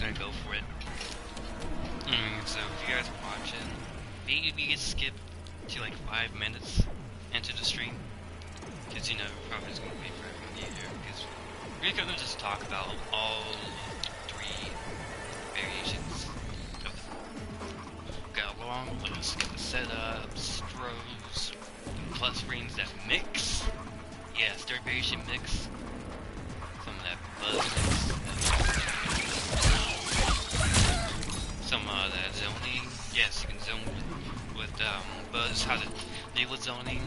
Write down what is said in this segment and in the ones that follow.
gonna go for it. So if you guys are watching, maybe you skip to like 5 minutes into the stream, because you know probably is gonna wait for everyone to get here. Because we're gonna just talk about all 3 variations of got along with us, the setups, throws, plus rings that mix. Yes, third variation mix. Some of that buzz mix. Some of that zoning. Yes, you can zone with buzz. How to deal with zoning.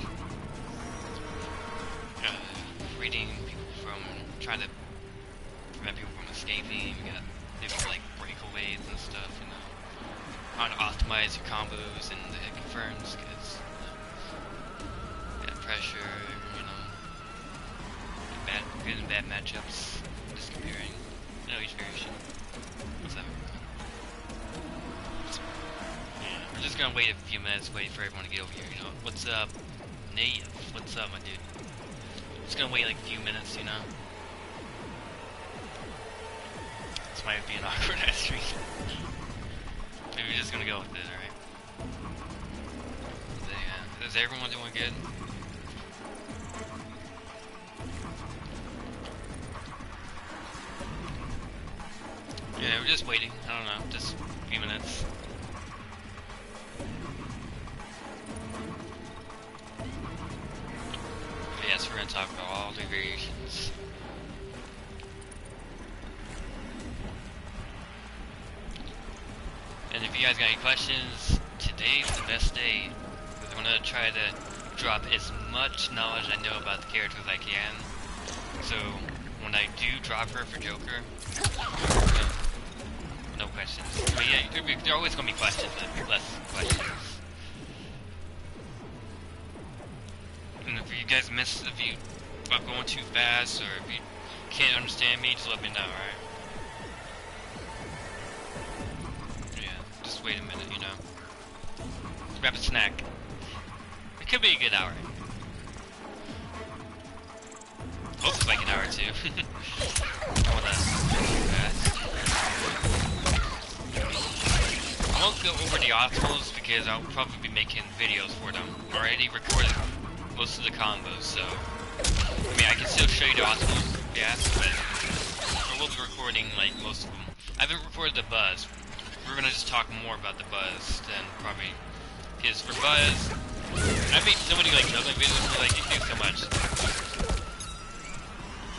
Reading people from trying to prevent people from escaping. You got different like breakaways and stuff. You know, how to optimize your combos and the confirms. Because pressure. You know, good and bad matchups. Just comparing. You know, each variation. What's up? We're just gonna wait a few minutes, wait for everyone to get over here, you know. What's up, Nate? What's up, my dude? Just gonna wait like a few minutes, you know. This might be an awkward ass stream. Maybe we're just gonna go with it, alright? Yeah. Is everyone doing good? Yeah, we're just waiting. I don't know, just a few minutes. Yes, we're going to talk about all the variations. And if you guys got any questions, today's the best day. Because I'm going to try to drop as much knowledge I know about the characters as I can. So, when I do drop her for Joker, no questions. But yeah, there are always going to be questions, but less questions. And if you guys miss, if I'm going too fast, or if you can't understand me, just let me know, alright? Yeah, just wait a minute, you know. Grab a snack. It could be a good hour. Hope it's like an hour or 2. I wanna go too fast. I won't go over the optimals because I'll probably be making videos for them. Already recorded most of the combos, so I mean I can still show you the optimals, yeah, but I will be recording like most of them. I haven't recorded the buzz. We're gonna just talk more about the buzz than probably, because for buzz, I made so many like juggling videos, like you do so much.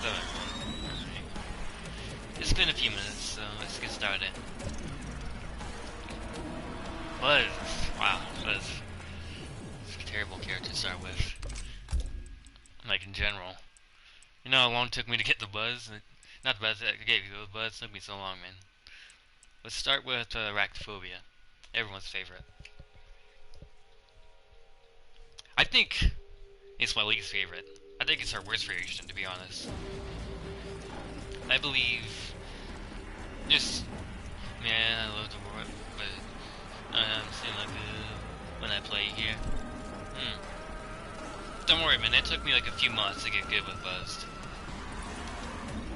So, it's been a few minutes, so let's get started. Buzz, wow, Buzz. It's a terrible character to start with. Like in general. You know how long it took me to get the buzz? Not the buzz, I gave you the buzz, it took me so long, man. Let's start with Arachnophobia. Everyone's favorite. I think it's my least favorite. I think it's our worst variation, to be honest. I believe just, man, I love the world, but I'm still not good when I play here. Don't worry, man, it took me like a few months to get good with Buzzed.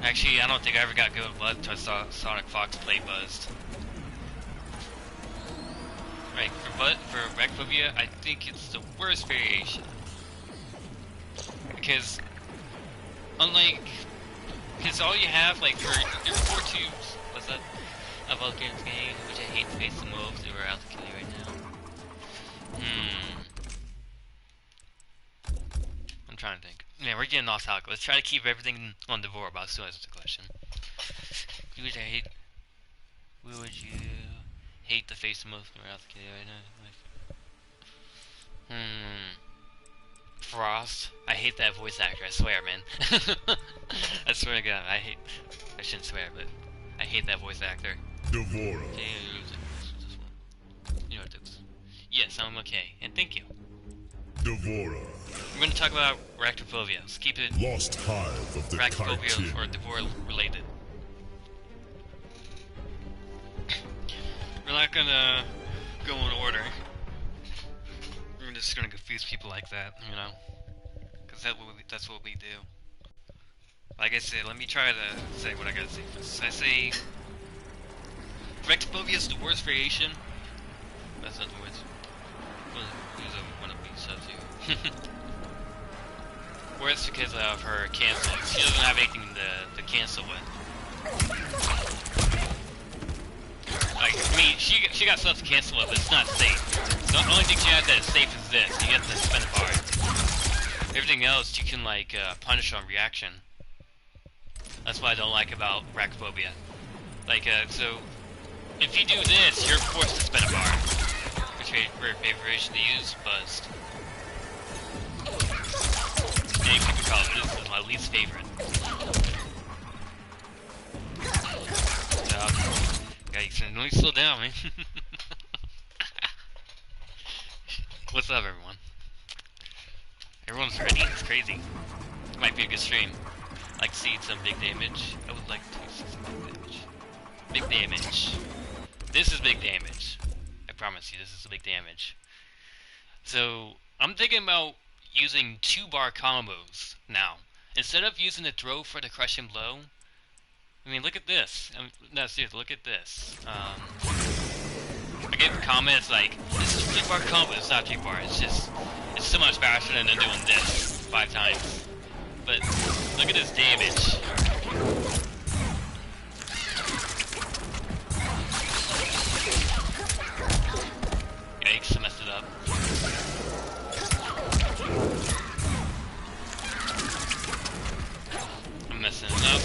Actually, I don't think I ever got good with Buzzed until I saw Sonic Fox play Buzzed. Right, for Arachnophobia, I think it's the worst variation. Because, unlike, because all you have, like, for your 4 tubes, what's that? A Vulcan's game, which I hate to face the moves that we're out to kill you right now. I'm trying to think. Yeah, we're getting off topic. Let's try to keep everything on Devore, but still answer the question. Who would you hate to face the most when we're out to kill you right now? Frost. I hate that voice actor, I swear, man. I swear to God, I shouldn't swear, but I hate that voice actor. Devora. You know what it is. Yes, I'm okay, and thank you. Devora. We're going to talk about Arachnophobia. Let's keep it Lost Hive of the Arachnophobia or Devora related. We're not going to go in order. We're just going to confuse people like that, you know? Because that's what we do. Like I said, let me try to say what I gotta say first. I say Arachnophobia is the worst variation. That's not the worst. Who's one of these subs here? Worse because of her cancels. She doesn't have anything to cancel with. Like, I mean, she got stuff to cancel with, but it's not safe. So the only thing she has that is safe is this. You get the spin bar. Everything else you can like punish on reaction. That's what I don't like about Arachnophobia. Like, so if you do this, you're forced to spin a bar. Which is very favorite variation to use, Buzzed. Many people call it, this is my least favorite. Guys, let me slow down, man. What's up, everyone? Everyone's ready? It's crazy. It might be a good stream. I'd like to see some big damage. I would like to see some big damage. Big damage. This is big damage. I promise you, this is big damage. So, I'm thinking about using 2-bar combos now. Instead of using the throw for the crushing blow, I mean, look at this. No, seriously, look at this. I get comments like, this is a 3-bar combo. It's not 3-bar. It's just, it's so much faster than doing this 5 times. But look at this damage. Yikes, I messed it up. I'm messing it up.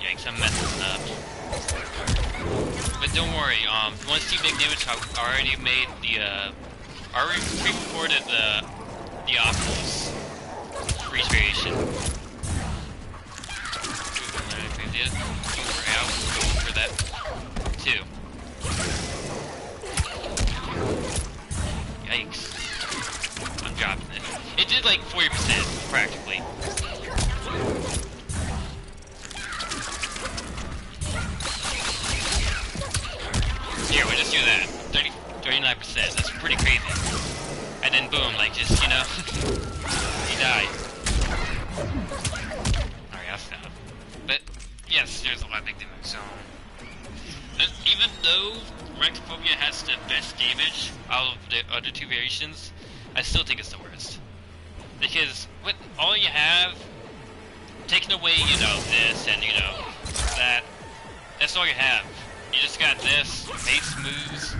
Yikes, I'm messing it up. But don't worry, once you make damage, I already made the, already pre-recorded the optimals freeze variation. We're out, go for that too. Yikes. I'm dropping it. It did like 40% practically. Here, we'll just do that. 39%. That's pretty crazy. And then boom, like just, you know, he died. Alright, I'll stop. But yes, there's a lot of big damage. So even though Arachnophobia has the best damage out of the other 2 variations, I still think it's the worst. Because with all you have, taking away, you know, this and, you know, that's all you have. You just got this, base moves,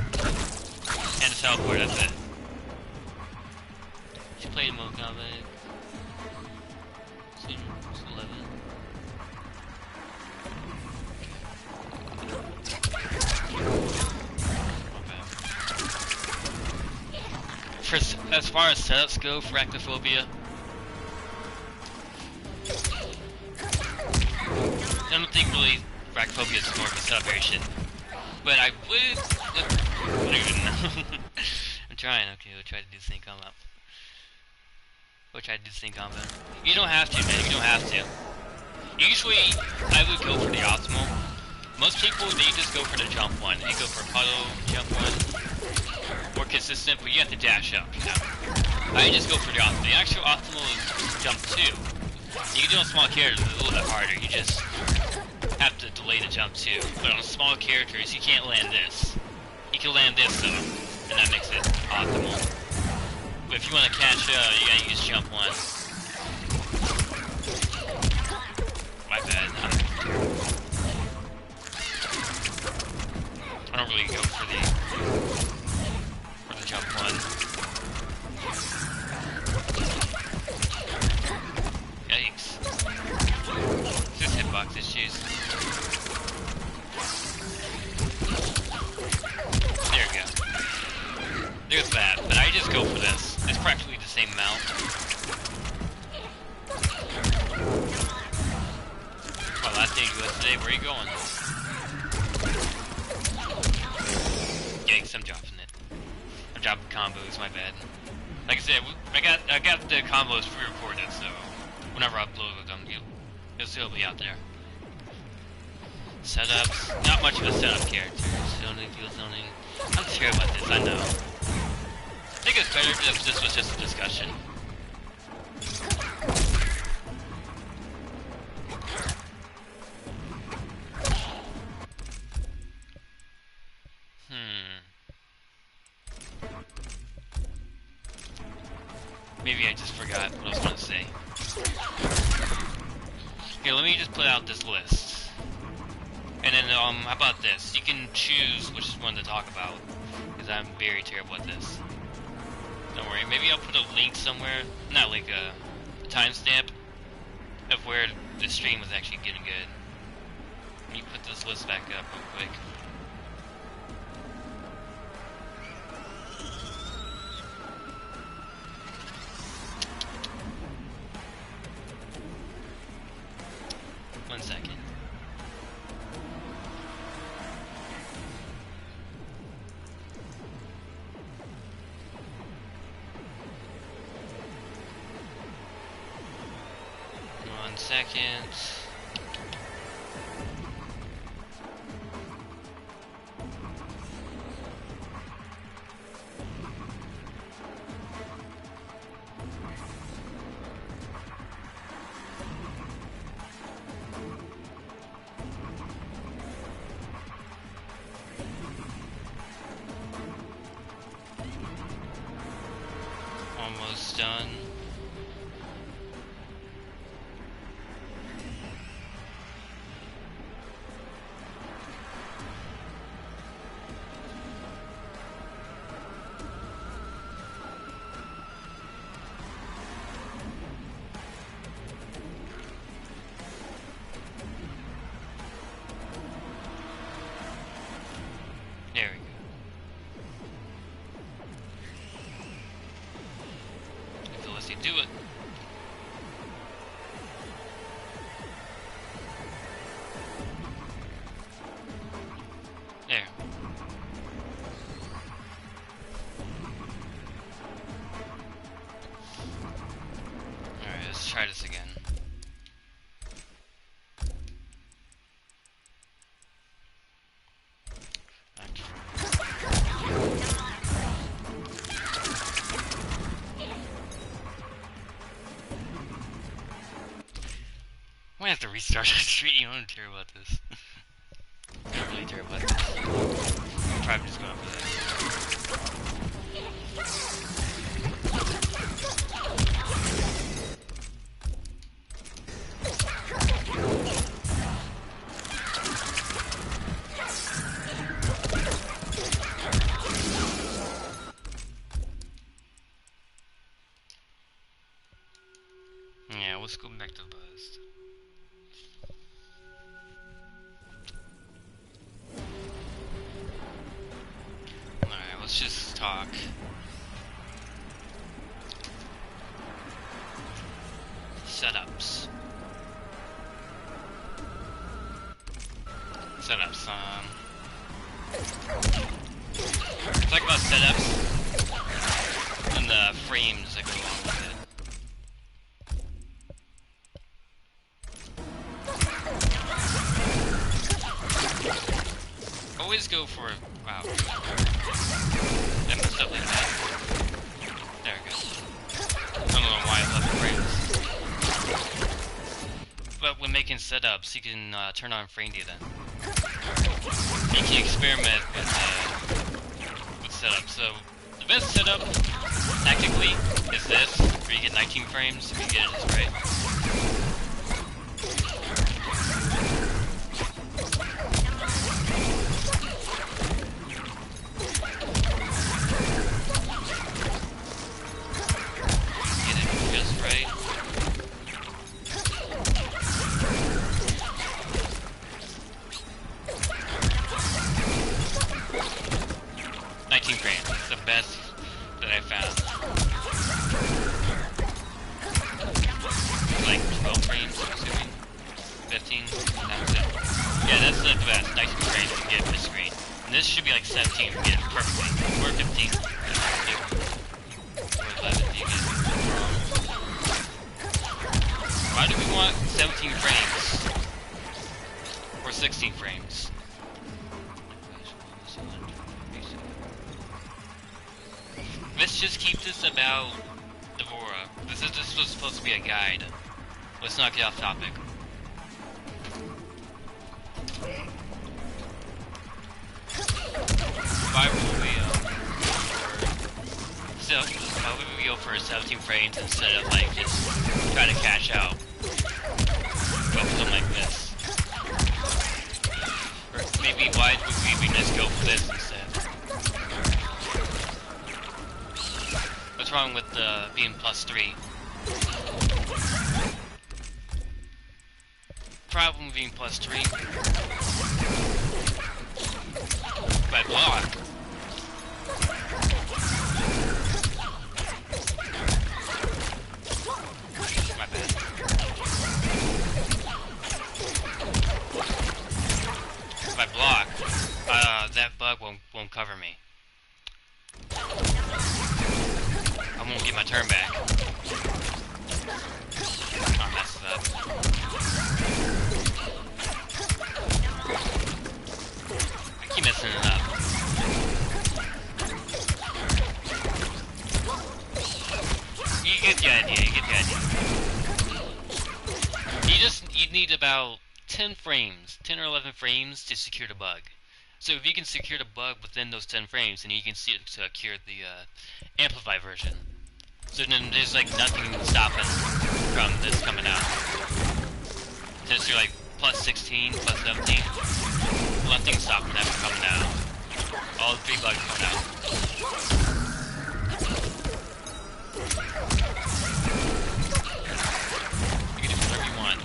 and a teleport, that's it. She played MK11. 11. As far as setups go for Arachnophobia, I don't think really Arachnophobia is more of a setup variation. But I would... I don't even know. I'm trying. Okay, we'll try to do sync combo. We'll try to do sync combo. You don't have to, man. You don't have to. Usually, I would go for the optimal. Most people, they just go for the jump one. They go for puddle, jump one. More consistent, but you have to dash up, you know. I just go for the optimal. The actual optimal is jump 2. You can do on small characters, it's a little bit harder. You just have to delay the jump 2. But on small characters, you can't land this. You can land this though, and that makes it optimal. But if you want to catch up, you gotta use jump 1. My bad. I don't really go for the jump 1. Yikes. It's just hitbox issues. There we go. There's that, but I just go for this. It's practically the same amount. Well, last day you go today, where are you going? Yikes, I'm dropping it. I'm dropping combos, my bad. Like I said, I got the combos pre-recorded, so whenever I upload them, it'll still be out there. Setups, not much of a setup character. Zoning, field zoning. I'm terrible at this, I know. I think it's better if this was just a discussion. Maybe I just forgot what I was going to say. Here, let me just put out this list. And then, how about this? You can choose which one to talk about. Because I'm very terrible at this. Don't worry, maybe I'll put a link somewhere. Not like a timestamp of where the stream was actually getting good. Let me put this list back up real quick. One second. One second. Almost done. There we go. If let's see, do it. There. Alright, let's try this again. I have to restart the stream. I'm terrible at this. I'm really terrible at this. I'm probably just going for this. Yeah, let's go back to Buzz. Let's just talk. Setups. Setups, talk about setups and the frames that go along with it. Always go for, wow. I messed up like that. There we go. I don't know why I left frames. But when making setups, you can turn on frame data. You can experiment with setup. So the best setup, technically, is this, where you get 19 frames if you get it just right. This should be like 17 to get it perfectly. Or 15. Or 11 to get it wrong. Why do we want 17 frames? Or 16 frames. Let's just keep this about Devora. This was supposed to be a guide. Let's not get off topic. Why would we go for 17 frames instead of like just try to cash out with something like this? Or maybe why would we just go for this instead? What's wrong with being +3? Problem being +3. By block. My bad. By block, that bug won't cover me. I won't get my turn back. Oh, messed up. I keep messing it up. You get the idea, you need about 10 frames, 10 or 11 frames to secure the bug. So if you can secure the bug within those 10 frames, then you can secure the amplified version. So then there's like nothing stopping from this coming out. Since you're like +16, +17, nothing stopping that from coming out. All 3 bugs coming out. You can do whatever you want.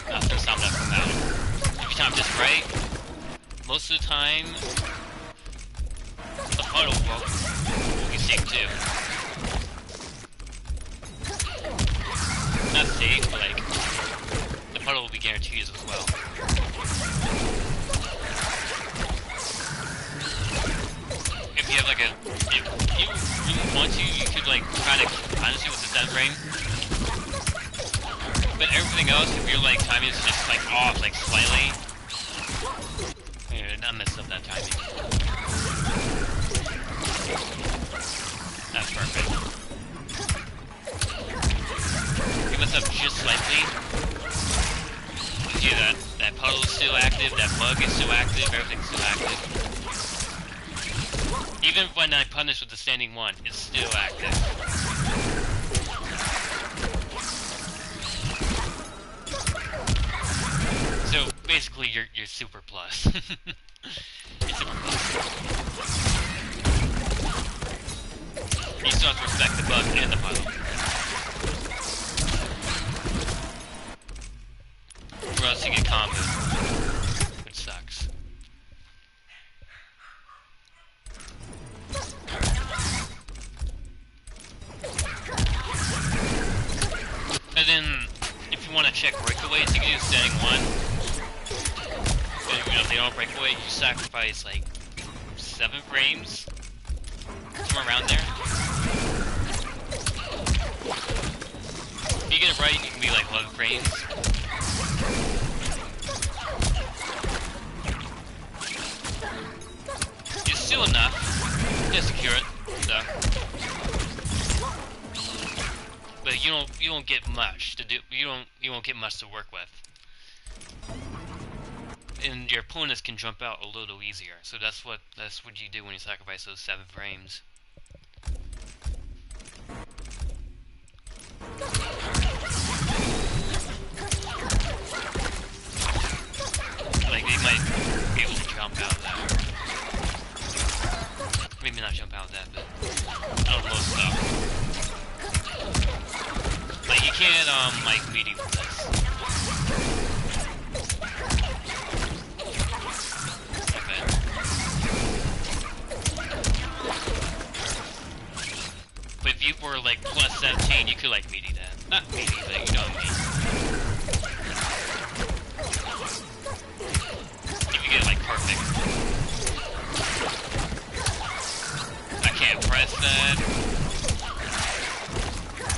Nothing stopping that from out. If you time this right, most of the time, the puddle will be safe too. Not safe, but like, the puddle will be guaranteed as well. If you have like if you really want to, you could like try to honestly with the 7 frame. But everything else, if your like timing is just like off, like slightly, I messed up that timing. That's perfect. You mess up just slightly. You see that puddle is still active, that bug is still active, everything's still active. Even when I punish with the standing 1, it's still active. So basically, you're super plus. You're super plus. You still have to respect the bug and the puddle. Or else you get comboed, which sucks. And then, if you want to check breakaways, you can do standing 1. And, if they don't break away, you sacrifice like 7 frames, somewhere around there. If you get it right, you can be like 11 frames. It's still enough to secure it, so. But you don't get much to do. You won't get much to work with. And your opponents can jump out a little easier. So that's what you do when you sacrifice those 7 frames. Like they might be able to jump out of that. Maybe not jump out of that, but out of most stuff. Like you can't like meaty with this. But if you were like +17, you could like meaty that. Not meaty, but you know what I mean. If you get it like perfect. I can't press that.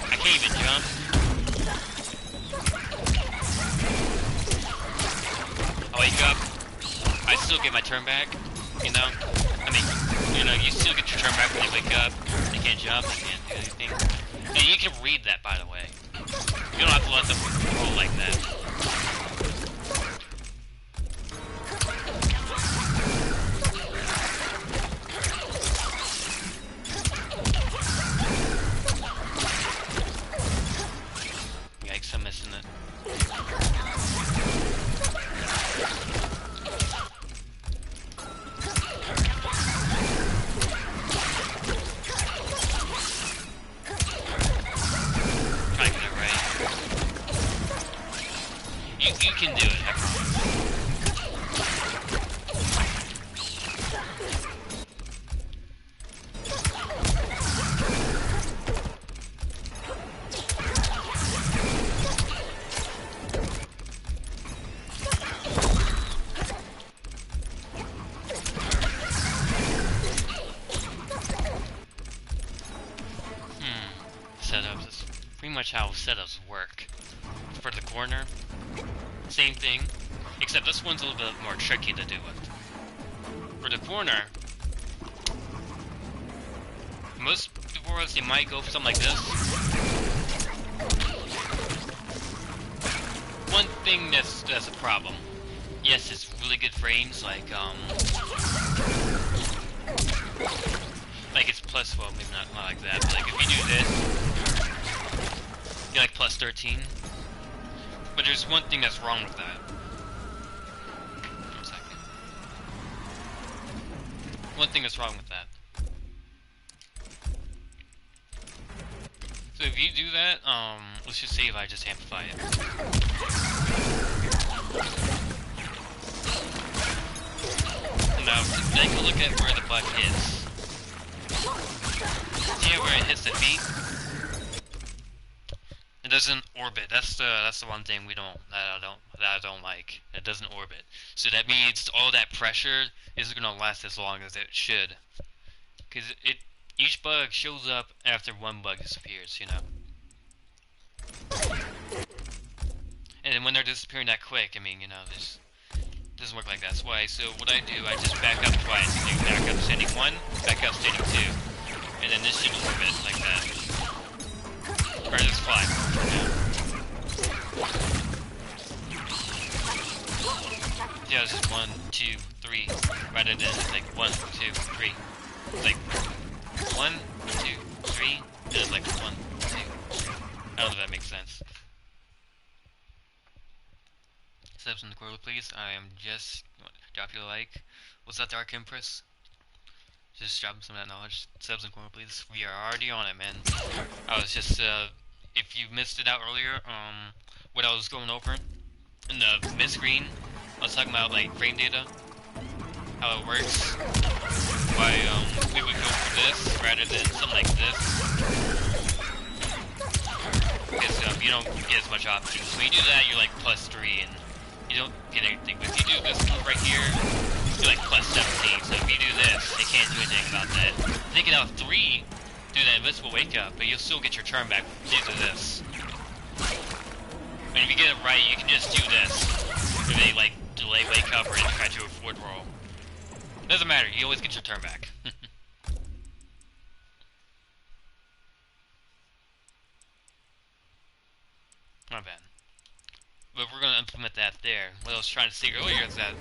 I can't even jump. up, I still get my turn back, you know? I mean, you know, you still get your turn back when you wake up. They can't jump, they can't do anything. And you can read that, by the way. You don't have to let them roll like that. Yikes, I'm missing it. Try to get it right. You can do it, I promise. Setups is pretty much how setups work. For the corner, same thing, except this one's a little bit more tricky to do with. For the corner, most Devoras, they might go for something like this. One thing that's a problem. Yes, it's really good frames, like it's plus, well, maybe not like that, but like if you do this, you're like plus 13. But there's one thing that's wrong with that. One second. One thing that's wrong with that. So if you do that, let's just say if I just amplify it. Now, take a look at where the bug is. See where it hits the feet? It doesn't orbit. That's the one thing that I don't like. It doesn't orbit. So that means all that pressure isn't gonna last as long as it should. Cause each bug shows up after one bug disappears, you know. And then when they're disappearing that quick, I mean, you know, this doesn't work like that. That's why. So what I do, I just back up twice. I do back up standing 1, back up standing 2, and then this should orbit like that. Or just fly. Yeah, it's just 1, 2, 3, rather than like 1, 2, 3. It's like 1, 2, 3, and it's like 1, 2, 3. I don't know if that makes sense. Subs in the corner, please. I am just drop you a like. What's that, Dark Empress? Just drop some of that knowledge. Subs in the corner, please. We are already on it, man. I was just if you missed it out earlier, what I was going over in the mid screen, I was talking about like frame data, how it works. Why we would go for this rather than something like this. Because you don't get as much options. So when you do that, you're like plus 3 and you don't get anything. But if you do this move right here, you're like plus 17. So if you do this, they can't do anything about that. If they get out 3, do that invisible wake up, but you'll still get your turn back due to this. And if you get it right, you can just do this. If they like delay wake up or try to do a forward roll. Doesn't matter, you always get your turn back. Not bad. But we're gonna implement that there. What I was trying to say earlier is that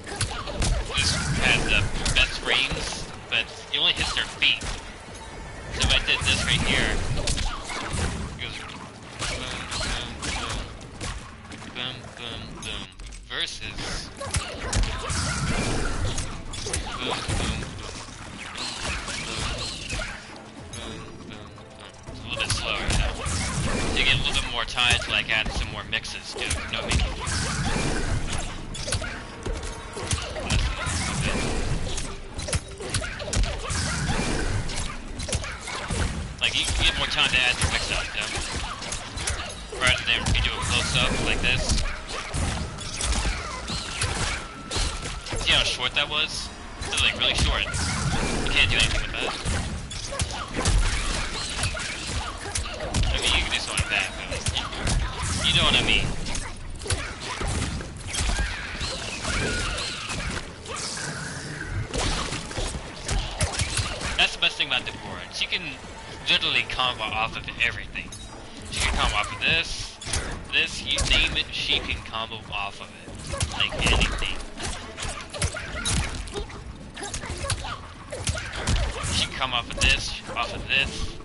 this has the best frames, but it only hits their feet. So if I did this right here, it goes boom, boom, boom, boom, boom, boom, versus boom, boom, boom, boom, boom, boom. It's a little bit slower, you know. To get a little bit more time to like add some more mixes to it, you know what I mean? Like you get more time to add your mix up, you know? Rather than if you do a close up like this. See how short that was? It was like really short. You can't do anything with that. I mean, you can do something like that, but you know what I mean. can literally combo off of everything. She can combo off of this, you name it, she can combo off of it. Like anything. She can come off of this, off of this.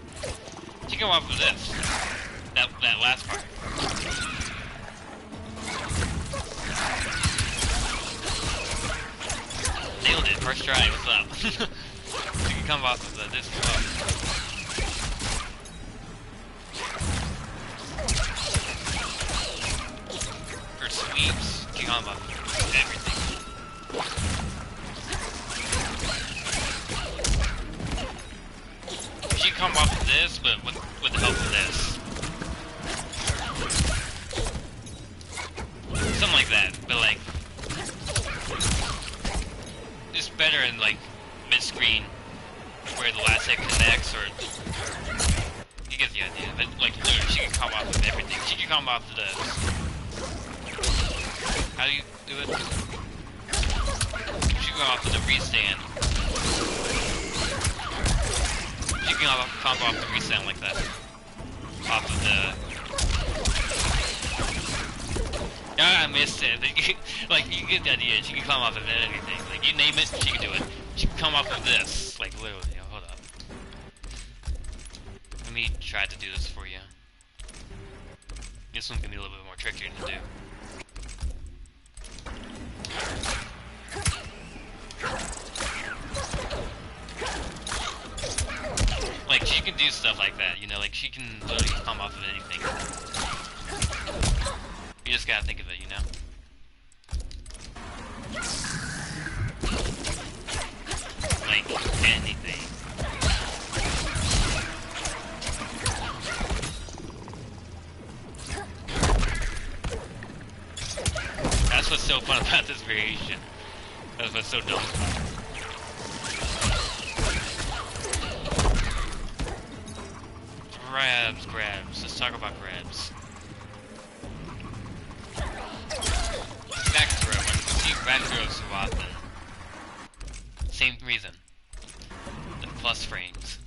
She can come off of this. That last part. Nailed it, first try, what's up? She can come off of this as well. Her sweeps, she can come off of everything. She can come off of this, but with the help of this. Something like that, but like, it's better in like mid-screen, where the last hit connects, or you get the idea. But like, literally, she can come off of everything. She can come off of this. How do you do it? She can come off of the restand. She can come off the restand like that. Off of the. Yeah, I missed it. Like, you get the idea. She can come off of anything. Like, you name it, she can do it. She can come off of this. Like, literally. Oh, hold up. Let me try to do this for you. This one's gonna be a little bit more trickier to do. Like, she can do stuff like that, you know? Like, she can literally come off of anything. You just gotta think of it, you know? Like, anything. That's what's so fun about this variation. That's what's so dumb. Grabs. Let's talk about grabs. Back throw. I see back throw so often. Same reason. The plus frames.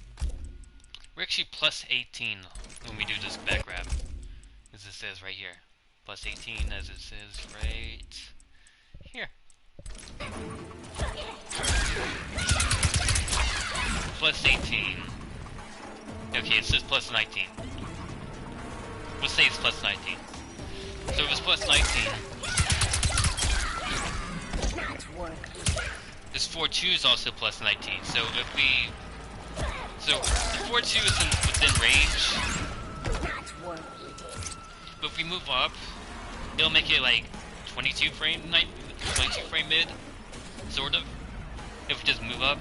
We're actually plus 18 when we do this back grab. As it says right here. Plus 18 as it says right here. Plus 18. Okay, it says plus 19. Let's say it's plus 19. So if it's plus 19, this 4-2 is also plus 19. So if we, so the 4-2 is within range. But if we move up, it'll make it like 22 frame mid, sort of. If we just move up,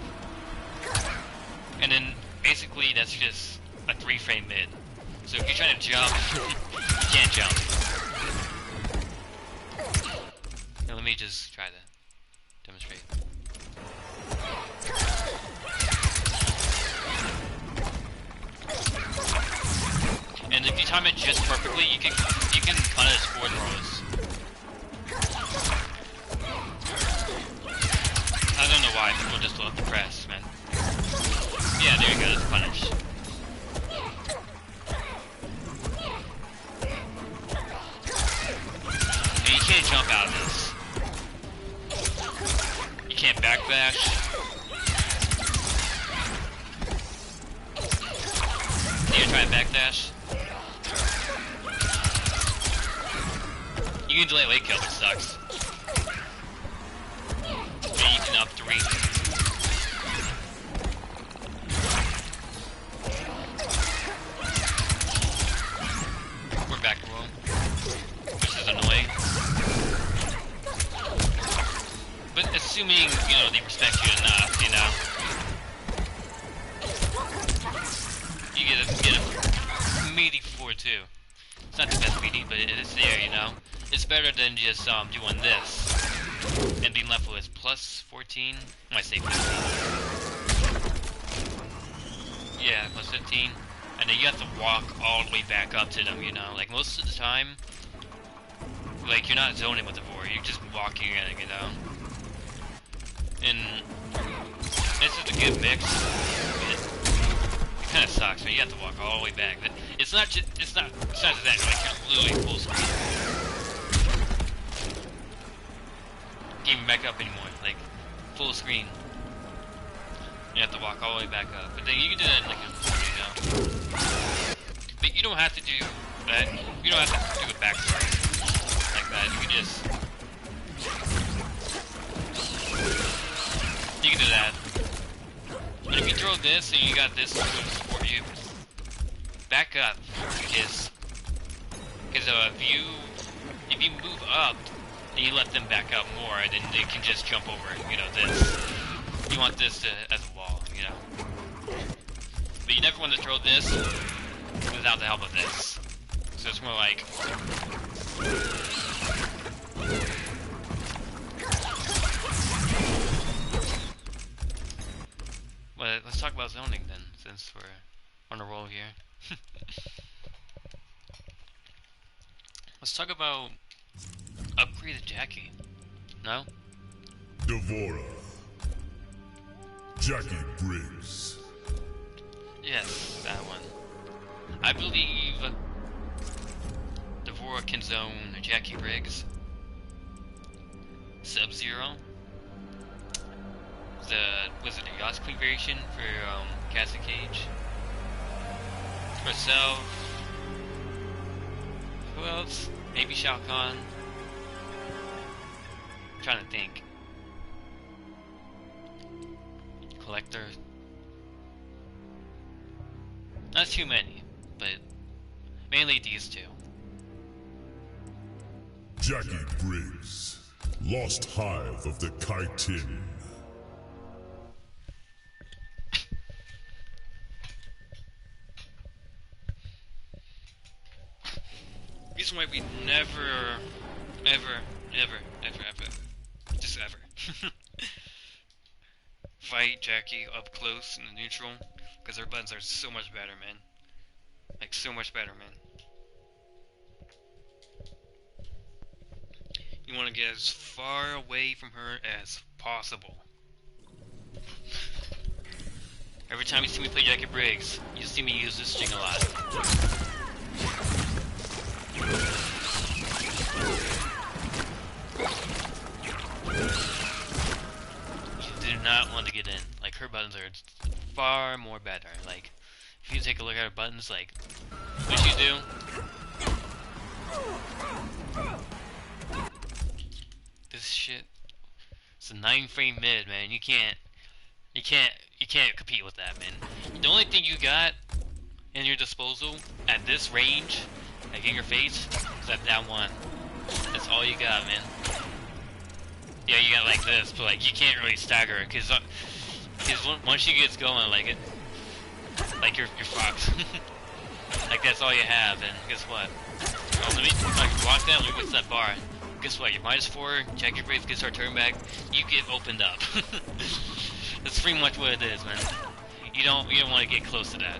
and then basically that's just a 3-frame mid. So if you're trying to jump, you can't jump. Now let me just try to demonstrate. And if you time it just perfectly, you can punish forward rolls. I don't know why people just love the press, man. Yeah, there you go, that's punish. And you can't jump out of this. You can't backdash. You try to backdash. You can delay late kill, which sucks. And you can up 3. We're back room, which is annoying. But assuming, you know, they respect you enough, you know. You get a meaty 4-2. It's not the best meaty, but it is there, you know. It's better than just doing this and being left with plus 14. I might say 15. Yeah, plus 15. And then you have to walk all the way back up to them, you know. Like most of the time, like you're not zoning with the board, you're just walking in, you know. And this is a good mix. Kind of sucks, man. You have to walk all the way back. It's not just that. Like you're literally full screen. Can't even back up anymore. Like full screen. You have to walk all the way back up. But then you can do that in like a you know. But you don't have to do that. You don't have to do it backwards like that. You can just. You can do that. But if you throw this and you got this to support you, back up because if you move up and you let them back up more, then they can just jump over, you know, this. You want this as a wall, you know. But you never want to throw this without the help of this. So it's more like. Well, let's talk about zoning then, since we're on a roll here. Let's talk about upgraded Jackie. No? Devora. Jackie Briggs. Yes, that one. I believe Devora can zone Jackie Briggs. Sub-Zero. Was it the Yoscreen variation for Cassie Cage? Herself. Who else? Maybe Shao Kahn. I'm trying to think. Collector. Not too many, but mainly these two. Jackie Briggs. Lost Hive of the Kaitin. Reason why we never, ever, just ever, fight Jackie up close in the neutral, because her buttons are so much better, man. Like, so much better, man. You want to get as far away from her as possible. Every time you see me play Jackie Briggs, you see me use this string a lot. You do not want to get in. Like, her buttons are far more better. Like, if you take a look at her buttons, like, what you do. This shit. It's a 9-frame mid, man. You can't compete with that, man. The only thing you got in your disposal at this range, like in your face, is that one. That's all you got, man. Yeah, you got like this, but like you can't really stagger it, cause once she gets going, like you're fucked. Like that's all you have, and guess what? Oh, let me block that. Let me what's that bar? Guess what? You're -4. Jackie Briggs gets her turn back. You get opened up. That's pretty much what it is, man. You don't want to get close to that.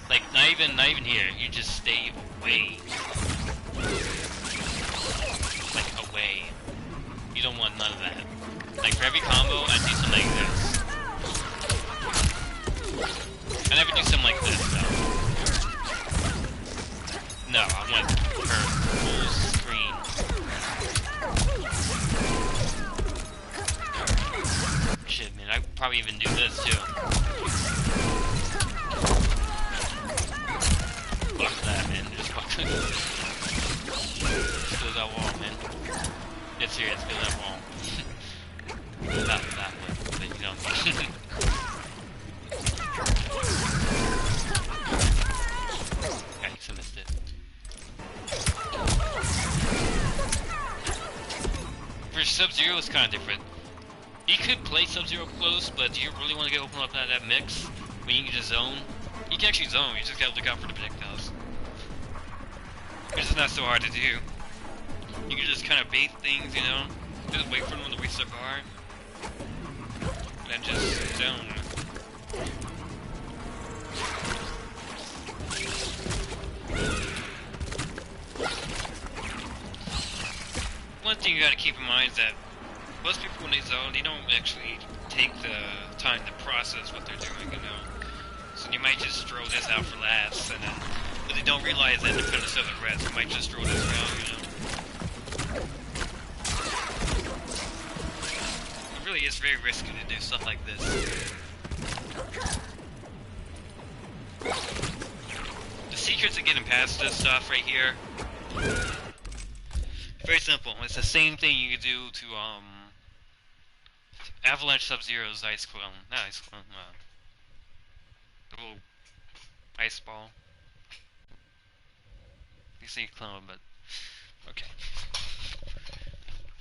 Like not even here. You just stay away. Like away. You don't want none of that. Like for every combo, I do something like this. I never do something like this though. No, I want her full screen. Shit, man, I could probably even do this too. Fuck that, man. Just fuck it. Just go that wall, man. It's serious, go that wall. Not that way, but you know. Yikes, I missed it. For Sub-Zero, it's kind of different. You could play Sub-Zero close, but do you really want to get open up that mix when you can just zone? You can actually zone, you just gotta look out for the projectiles. It's just not so hard to do. You can just kind of bait things, you know? Just wait for them to reach their bar. And just zone. One thing you gotta keep in mind is that most people when they zone, they don't actually take the time to process what they're doing, you know? So you might just throw this out for last, and then, but they don't realize that they're putting this other rest. You might just throw this around, you know. It really is very risky to do stuff like this. The secrets of getting past this stuff right here, very simple. It's the same thing you could do to Avalanche Sub-Zero's ice clone, not ice clone, the little ice ball. You say clone, but okay.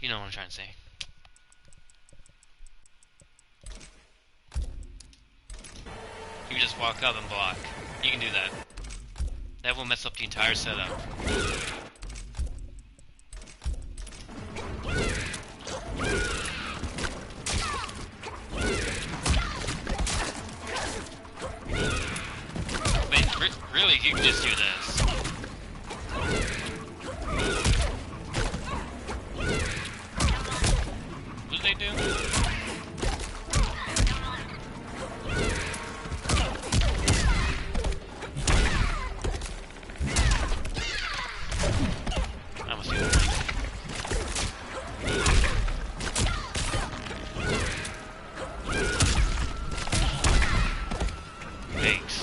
You know what I'm trying to say. You just walk up and block. You can do that. That will mess up the entire setup. Really, you can just do this. What did they do? I must do that. Thanks.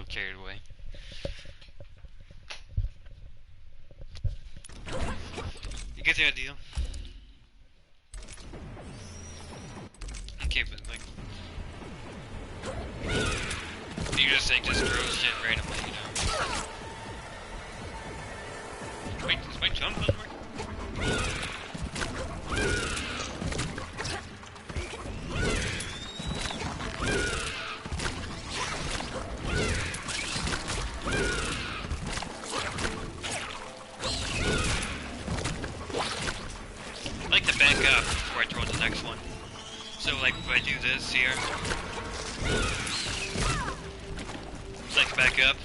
Carried away. You get the idea? Okay, but like, you just like just throw shit randomly, you know? Wait, is my jump not working? Next one. So like if I do this here, like back up.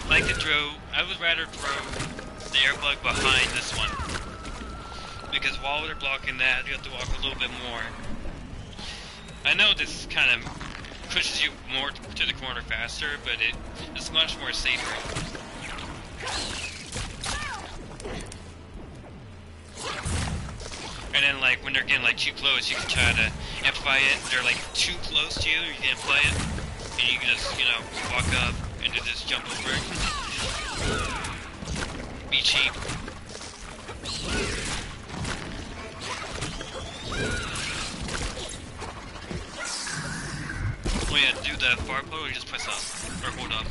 I like to throw, I would rather throw the air plug behind this one. Because while they're blocking that, you have to walk a little bit more. I know this kind of pushes you more to the corner faster, but it's much more safer. And then like when they're getting like too close, you can try to amplify it. They're like too close to you, you can amplify it. And you can just, you know, walk up and then just jump over it. Be cheap. Oh yeah, do the far blow or you just press up. Or hold up.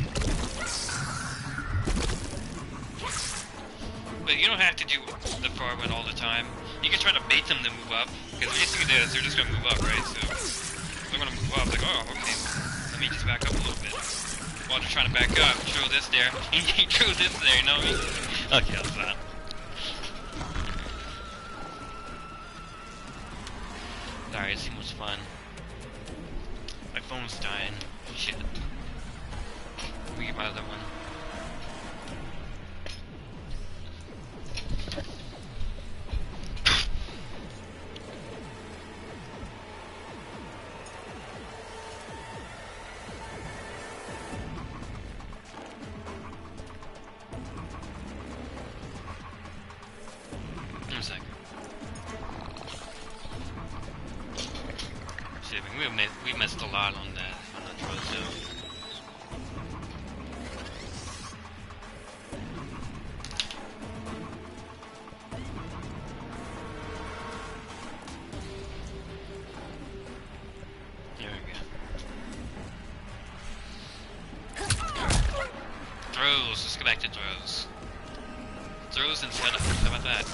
But you don't have to do the far one all the time. You can try to bait them to move up, because basically they're just going to move up, right? So they're going to move up, like, oh, okay, let me just back up a little bit. While they're trying to back up, throw this there, you throw this there, you know what I mean? Okay, that's that. Sorry, it seems fun. My phone's dying. Shit. Let me get my other one. We missed a lot on that throw too. There we go. Throws. Let's go back to throws. Throws and setups. How about that?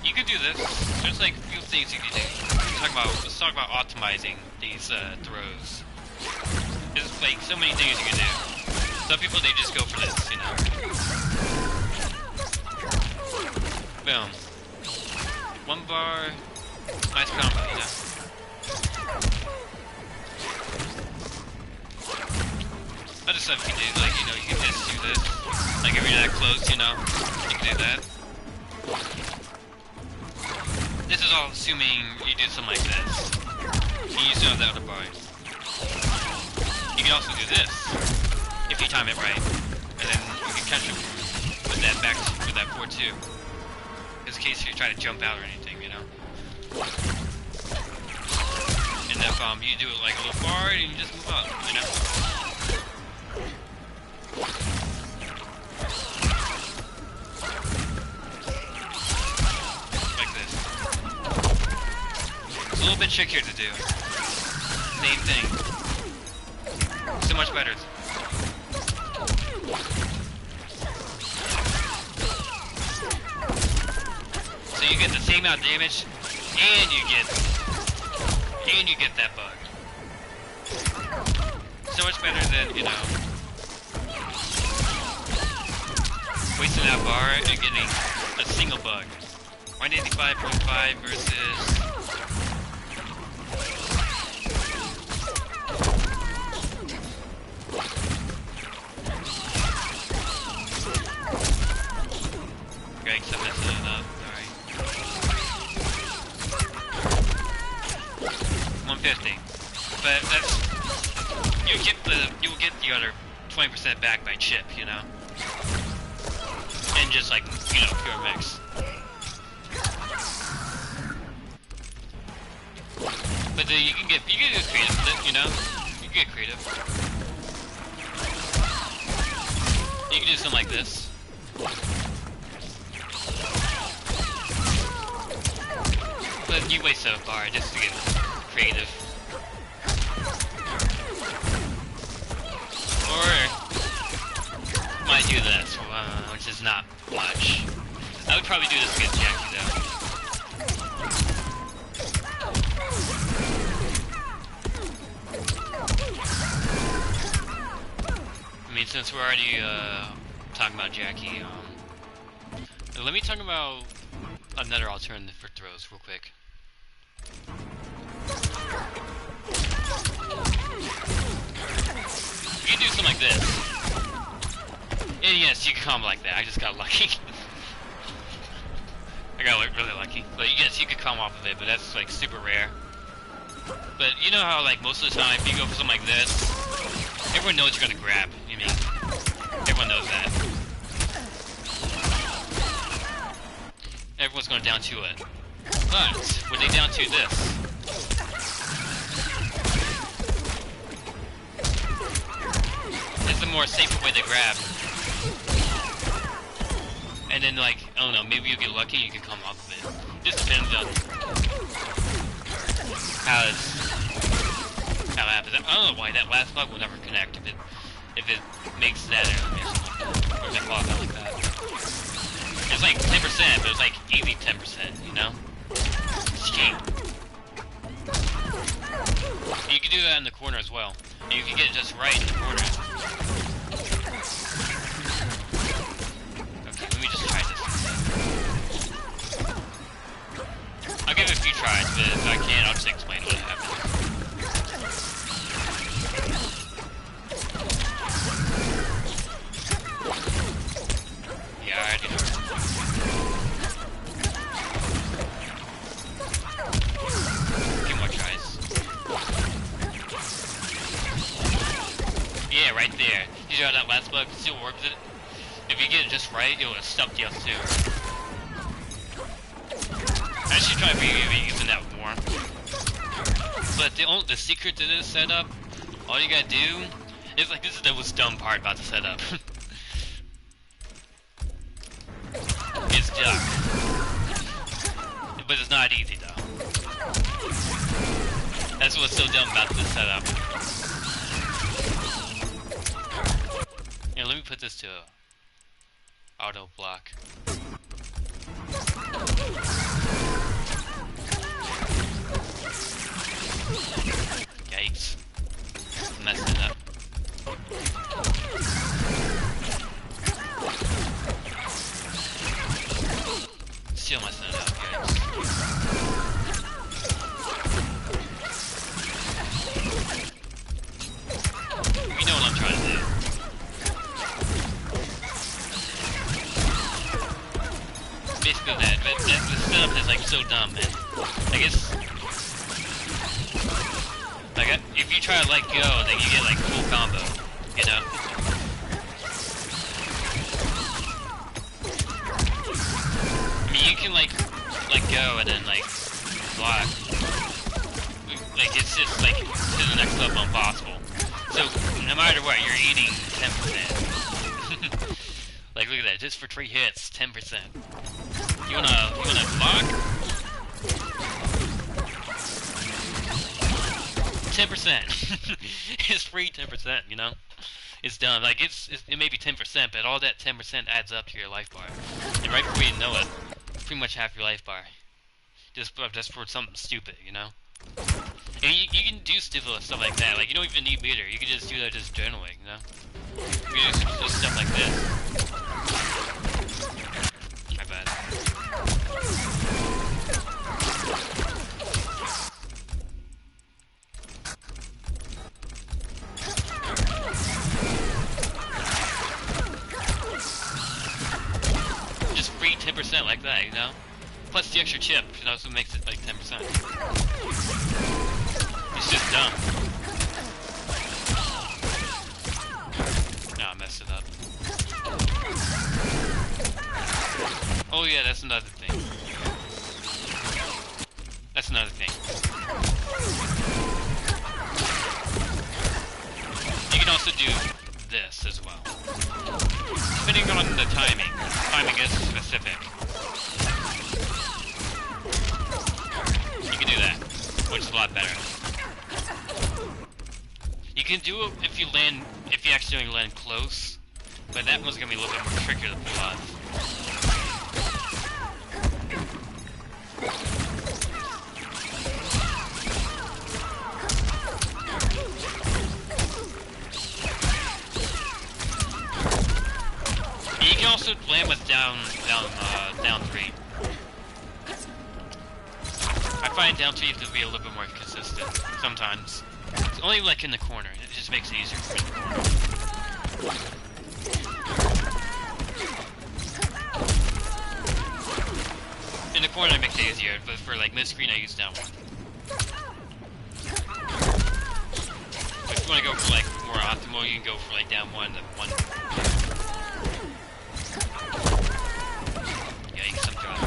You could do this. There's like a few things you can do. Let's talk about optimizing these throws. There's like so many things you can do. Some people, they just go for this, you know. Boom. One bar, nice combo, you know. Other stuff you can do, like, you know, you can just do this. Like, if you're that close, you know, you can do that. This is all assuming you do something like this. You still have the other bars. You can also do this, if you time it right. And then you can catch him with that back, with that 4-2. In case you try to jump out or anything, you know. And if you do it like a little forward, and you just move up, you know. Like this. It's a little bit trickier to do. Same thing. So much better. So you get the same amount of damage, and you get that bug. So much better than, you know, wasting that bar and getting a single bug. 185.5 versus... Greg, so messing it up. Sorry. 150. But that's... You'll get the other 20% back by chip, you know? And just like, you know, pure mix. But you can get creative with it, you know? You can get creative. You can do something like this. But you waste a bar just to get creative. Or might do this, which is not much. I would probably do this against Jackie though. I mean, since we're already talking about Jackie, let me talk about another alternative for throws real quick. You can do something like this. And yes, you can combo like that. I just got lucky. I got really lucky. But yes, you could come off of it, but that's like super rare. But you know how like most of the time, if you go for something like this, everyone knows you're gonna grab. You mean? Everyone knows that. Everyone's going down to it. But when they down to this, it's a more safer way to grab. And then like, I don't know, maybe you get lucky, you can come off of it. Just depends on how it happens. I don't know why that last bug will never connect if it makes that animation or if it falls out like that. It's like 10%, but it's like easy 10%, you know? It's cheap. You can do that in the corner as well. And you can get it just right in the corner. Okay, let me just try this. I'll give it a few tries, but if I can't, I'll just explain what happened. Yeah, I already know. Yeah, right there. You know that last bug still works it? If you get it just right, it will have stuck the other two. I should try using that more. But the secret to this setup, all you gotta do is like, this is the most dumb part about the setup. It's duck. But it's not easy though. That's what's so dumb about this setup. Here, let me put this to auto block. Yikes. Messed it up. Still messing it up, guys. You know what I'm trying to do. basically that. But the setup is like so dumb, man. Like it's like if you try to let go, then you get like full combo. You know. I mean, you can like let go and then like block. Like it's just like to the next level impossible. So no matter what, you're eating 10%. Like look at that, just for 3 hits, 10%. You wanna block? 10%. It's free 10%, you know? It's done. Like it may be 10%, but all that 10% adds up to your life bar. And right before you know it, pretty much half your life bar. Just for something stupid, you know? And you can do stupid stuff like that. Like you don't even need meter. You can just do that just journaling, you know? You can just stuff like this. My bad. Just free 10% like that, you know? Plus the extra chip, it also makes it like 10%. It's just dumb. No, I messed it up. Oh yeah, that's another thing. That's another thing. You can also do this as well. Depending on the timing. Timing is specific. You can do that, which is a lot better. You can do it if you accidentally land close, but that one's gonna be a little bit more trickier to pull off. You can also land with down 3. I find down 3 to be a little bit more consistent sometimes. It's only like in the corner. It just makes it easier for in the corner. In the corner it makes it easier, but for like mid-screen I use down 1. But if you want to go for like more optimal, you can go for like down 1 then 1. Yeah, you can some drop.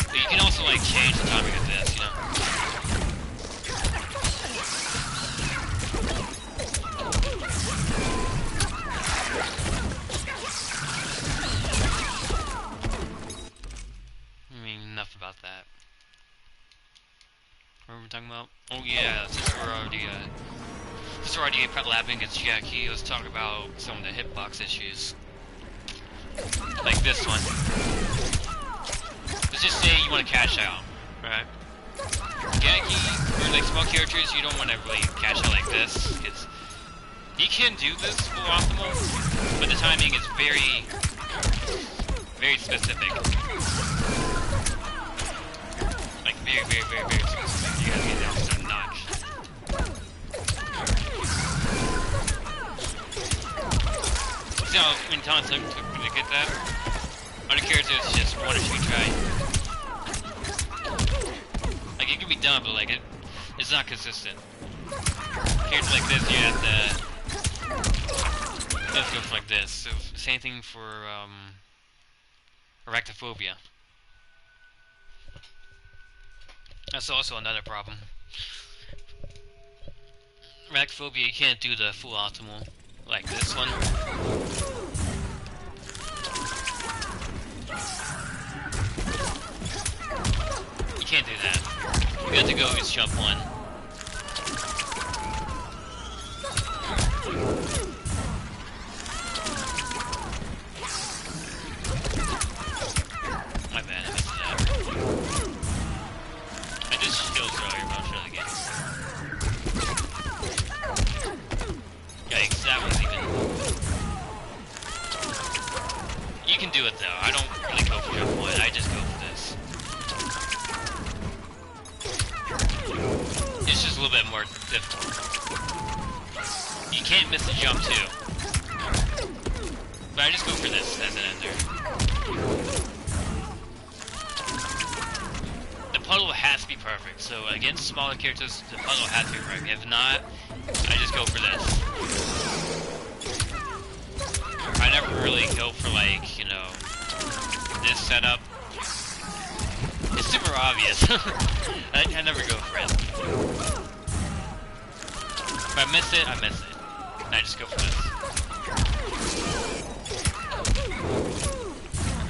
But you can also like change the timing of this, you know? I mean, enough about that. What were we talking about? Oh yeah, since we're already labbing against Jackie, let's talk about some of the hitbox issues. Like this one. Let's just say you want to cash out, right? Jackie, or like small characters, you don't want to really cash out like this, because you can do this full optimal, but the timing is very, very specific. Like very, very, very, very specific. You gotta get down to a notch. See how many times it took me to get that? Other characters, it's just 1 or 2 try. Like it can be done, but like it's not consistent. Characters like this, you have to go for like this. So same thing for Arachnophobia. That's also another problem. Arachnophobia, you can't do the full optimal like this one. You can't do that. You have to go with jump 1. My bad, I messed it up. I just killed earlier, but I'll show it again. Yikes, that was even... You can do it though, I don't really go for jump 1, I just go for this. It's just a little bit more difficult. You can't miss the jump too. But I just go for this as an ender. The puddle has to be perfect. So against smaller characters, the puddle has to be perfect. If not, I just go for this. I never really go for like, you know, this setup. It's super obvious. I never go for it. If I miss it, I miss it. I just go for this.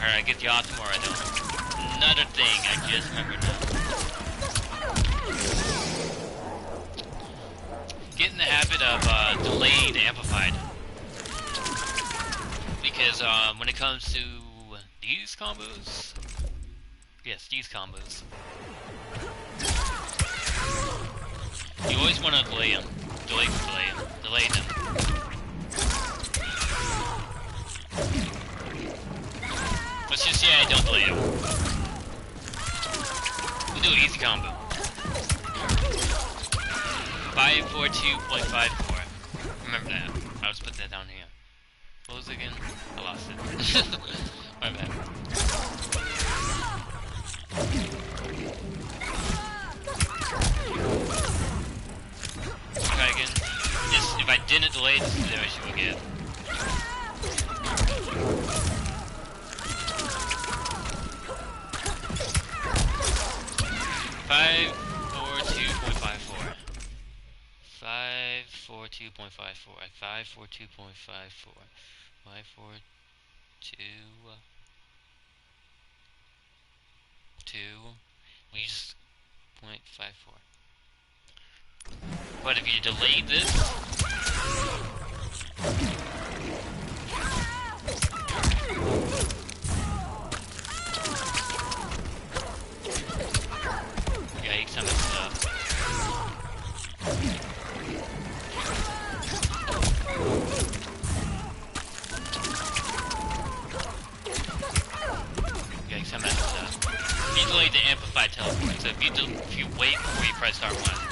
Alright, I get the optimal or I don't. Another thing I just remembered now. Get in the habit of delayed amplified. Because when it comes to these combos, yes, these combos, you always want to delay them. Delay them. Let's just say I don't delay them. We'll do an easy combo. 542.54. Remember that. I'll just put that down here. What was it again? I lost it. My bad. Try again. Just, if I didn't delay, this is the damage you will get. Five, 542.54. 542. Least 0.54. But if you delay this, yikes, I messed up. Yikes, I messed up. You delayed the amplified teleport, so if you wait before you press R1,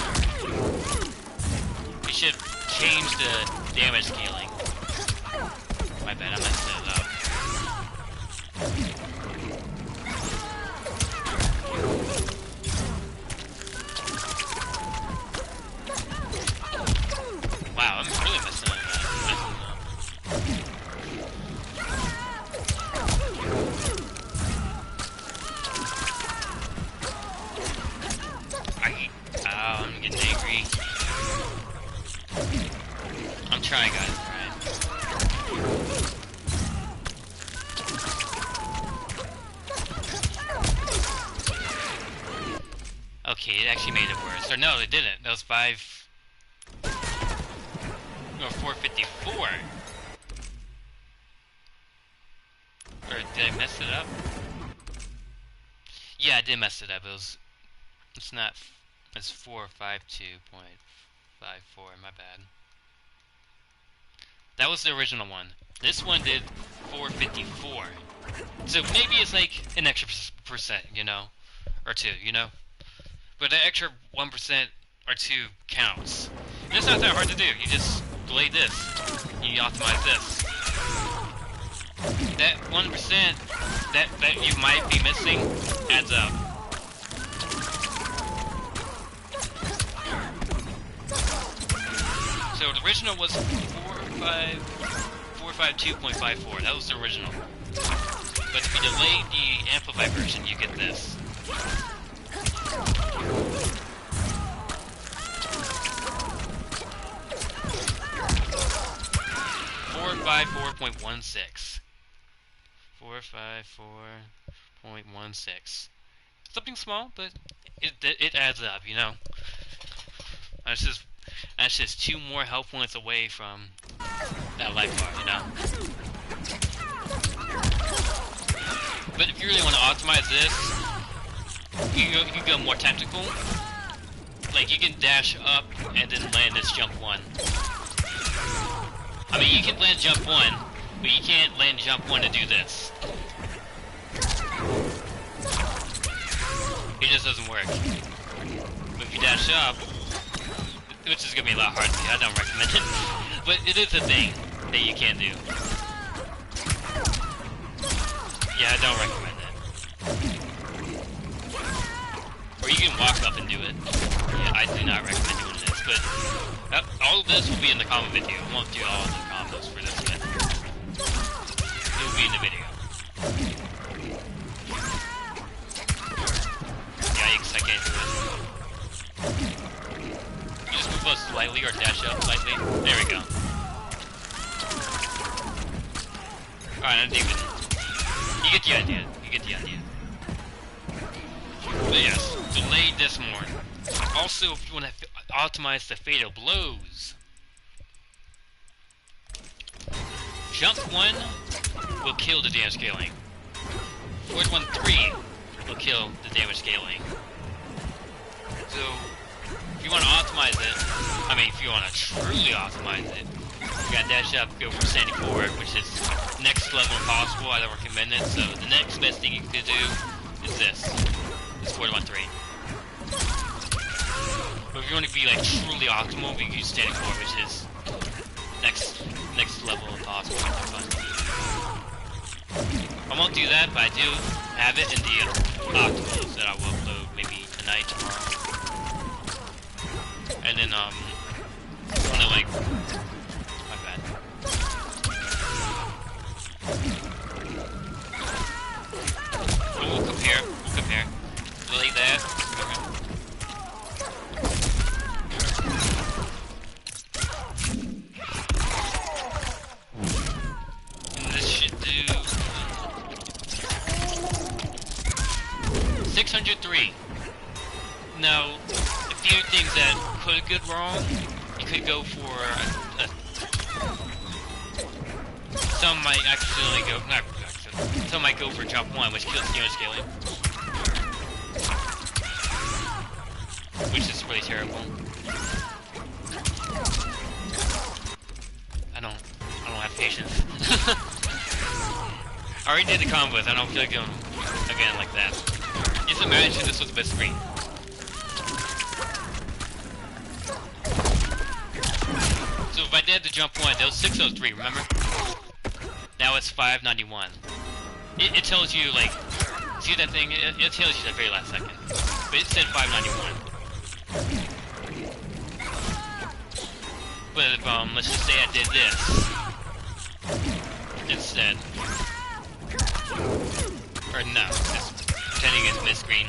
you should change the damage scaling. My bad, I messed it up. Wow, I'm really messing it up. I'm getting angry. I'm trying, guys, right? Okay, it actually made it worse. Or no, it didn't. That was 454. Or did I mess it up? Yeah, I did mess it up. It's not. It's 452.54. My bad. That was the original one. This one did 454. So maybe it's like an extra percent, you know, or two, you know. But the extra 1% or 2 counts. And it's not that hard to do. You just delay this. You optimize this. That 1% that you might be missing adds up. So the original was 452.54. That was the original. But if you delay the amplified version, you get this. 454.16. 454.16. Something small, but it adds up, you know. That's just 2 more health points away from that life bar, you know. But if you really want to optimize this, you can go more tactical. Like you can dash up and then land this jump 1. I mean, you can land jump 1, but you can't land jump 1 to do this. It just doesn't work. But if you dash up, which is gonna be a lot harder, I don't recommend it. But it is a thing that you can do. Yeah, I don't recommend it. Or you can walk up and do it. Yeah, I do not recommend doing this, but all of this will be in the combo video. I won't do all of the combos for this bit. It will be in the video. Yikes, I can't do it. You just move up slightly or dash up slightly. There we go. Alright, I'm even. You get the idea. You get the idea. But yes, delay this more. Also, if you want to optimize the fatal blows, jump 1 will kill the damage scaling. Forward 1 3 will kill the damage scaling. So, if you want to optimize it, I mean, if you want to truly optimize it, you gotta dash up, go for standing forward, which is next level impossible. I don't recommend it. So the next best thing you could do is this. It's forward 1 3. But if you want to be like truly optimal, we can use standing forward, which is next level impossible. I won't do that, but I do have it in the optimals that I will upload maybe tonight, tomorrow. And then want to like, my bad. We'll compare. Delete that. And this should do 603. Now, a few things that could go wrong. You could go for some might accidentally go, not accidentally, some might go for drop 1, which kills damage scaling. Which is really terrible. I don't have patience. I already did the combos, I don't feel like doing again like that. Just imagine this was the best screen. So if I did the jump 1, that was 603, remember? Now it's 591. It tells you, like, see that thing? It tells you the very last second. But it said 591. But if, let's just say I did this instead. Or no, just pretending it's mid-screen.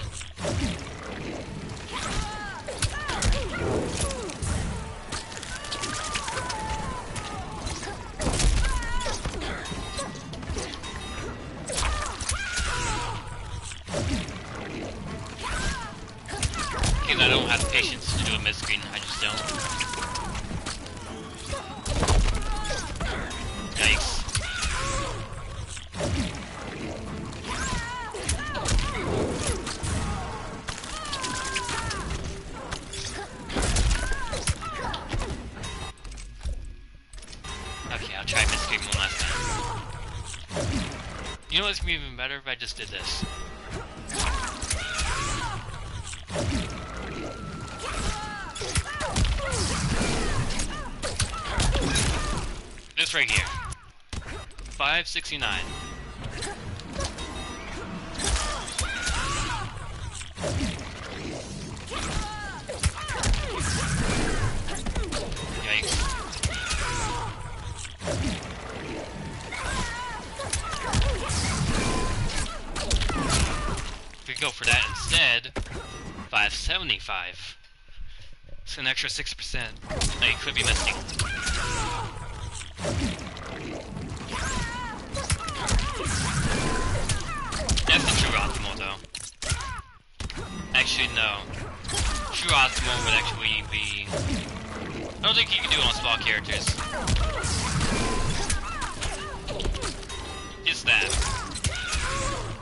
Because I don't have the patience to do a mid-screen, I just don't. Yikes. Okay, I'll try mid-screen one last time. You know what's gonna be even better if I just did this? This right here. 569. Yikes. If we go for that instead, 575. It's an extra 6%. Now you could be missing. That's the true optimal though. Actually no. True optimal would actually be... I don't think you can do it on small characters. It's that.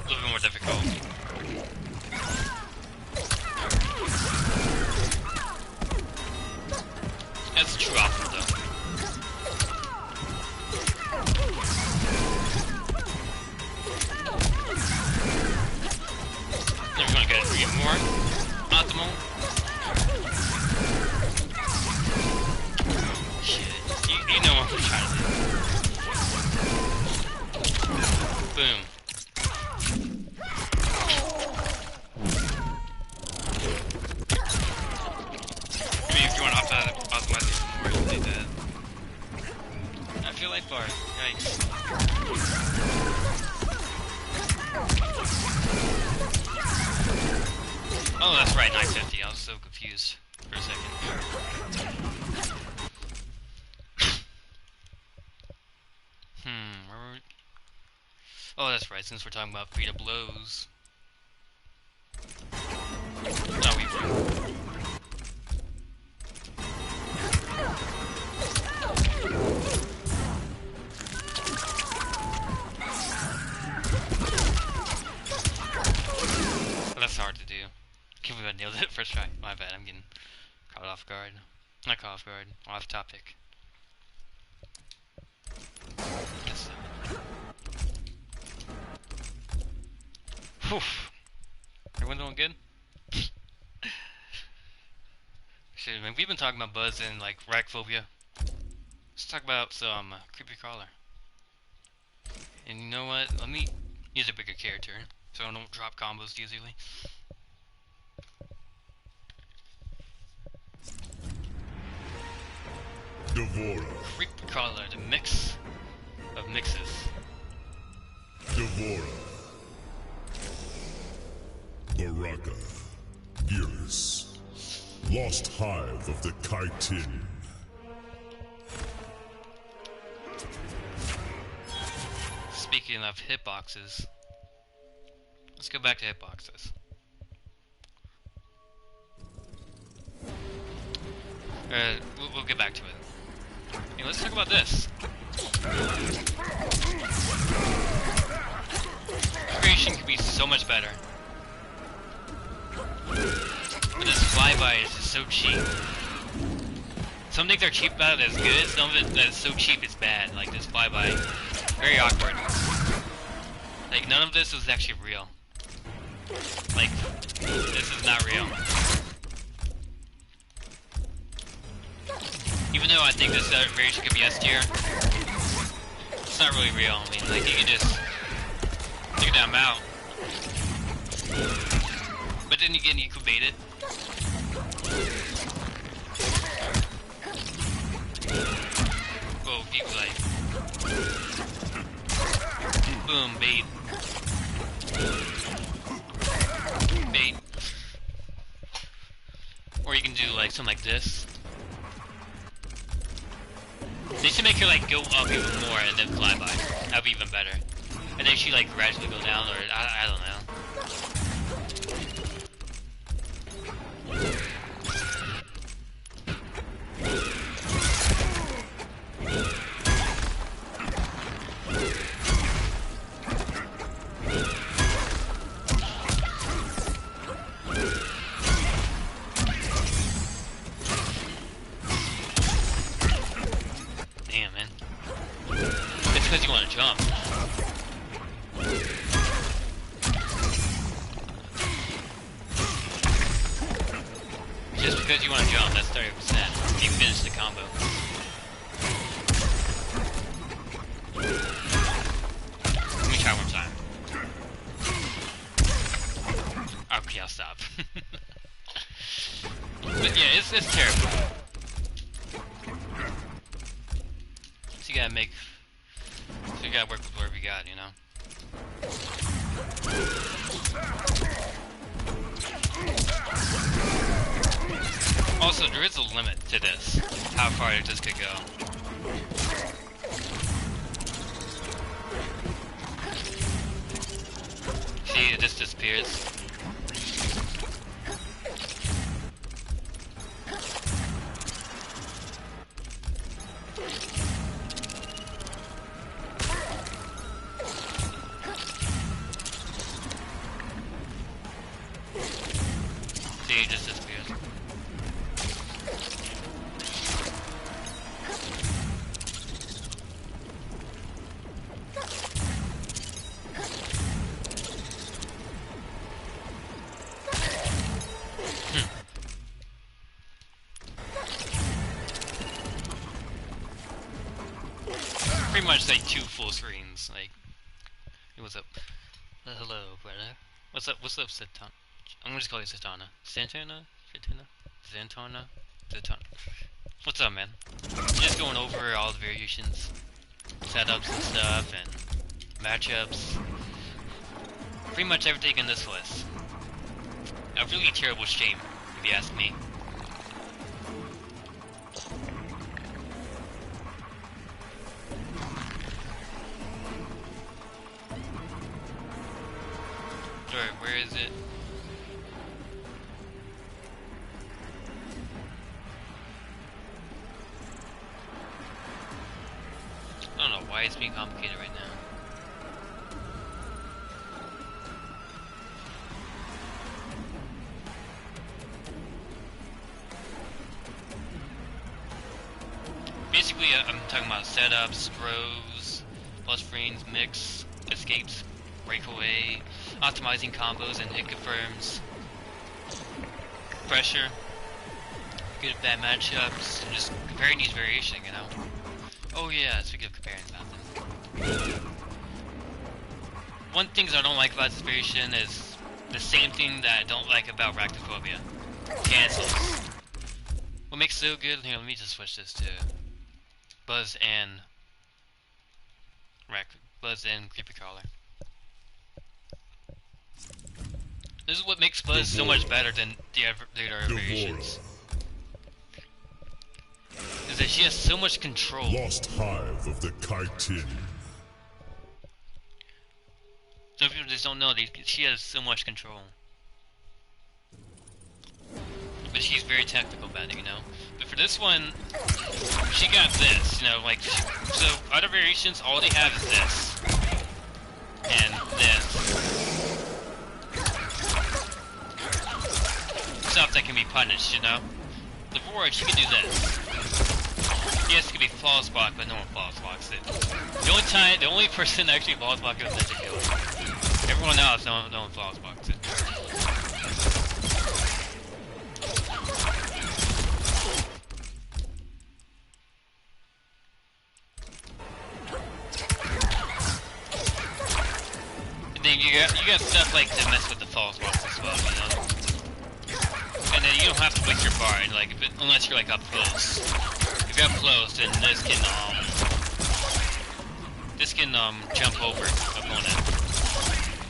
A little bit more difficult. That's the true optimal though. Then we're gonna get 3 more. Optimal. Shit. You know your life bar. Yikes. Oh, that's right, 950. I was so confused for a second. Where were we? Oh, that's right, since we're talking about free to blows. Oh, we were. That's hard to do. Can't believe I nailed it first try. My bad, I'm getting caught off guard. Not caught off guard, off topic. Yes. Whew. Everyone doing good? Shit, man, we've been talking about Buzz and like Arachnophobia. Let's talk about some creepy crawler. And you know what? Let me use a bigger character so I don't drop combos easily. Devora. Creepy crawler, the mix of mixes. Devora. Baraka. Gearless. Lost hive of the Chitin. Speaking of hitboxes, let's go back to hitboxes. We'll get back to it. Hey, let's talk about this. Creation could be so much better. But this flyby is just so cheap. Some things are cheap about it that's good, some of it that's so cheap it's bad. Like this flyby, very awkward. Like none of this was actually real. Like, this is not real. Even though I think this variation could be S tier, it's not really real. I mean, like you can just take that amount. But then again, you could bait it. Well, people like, boom, bait. Bait. Or you can do like something like this. They should make her like go up even more and then fly by. That'd be even better. And then she like gradually go down, or I don't know. It's terrible. So you gotta work with whatever you got, you know? Also, there is a limit to this, how far this could go. See, it just disappears. Pretty much like 2 full screens, like, hey, what's up? Hello, brother. What's up, Satana? I'm gonna just call you Satana. Santana? Zantana? What's up, man? Just going over all the variations. setups and stuff, and matchups. Pretty much everything in this list. A really terrible stream, if you ask me. Alright, where is it? I don't know why it's being complicated right now. Basically, I'm talking about setups, throws, plus frames, mix, escapes, breakaway, optimizing combos and hit confirms, pressure, good and bad matchups, and just comparing each variation, you know? Oh yeah, speaking of comparing about them. One thing I don't like about this variation is the same thing that I don't like about Arachnophobia. Cancels. What makes it so good, here, let me just switch this to Buzz and Creepy Crawler. This is what makes Buzz so much better than the other variations. Is that she has so much control. Lost hive of the chitin. Some people just don't know she has so much control. But she's very technical about it, you know. But for this one, she got this, you know, like, so other variations, all they have is this. And this. Stuff that can be punished, you know. The Void, she can do this. Yes, it can be flawless block, but no one flawless blocks it. The only person that actually flawless blocks it is Ninja Killer. Everyone else, no one flawless blocks it. Then you got stuff like to mess with the false blocks as well, you know. And then you don't have to waste your bar, like unless you're like up close. If you're up close, then this can jump over opponent.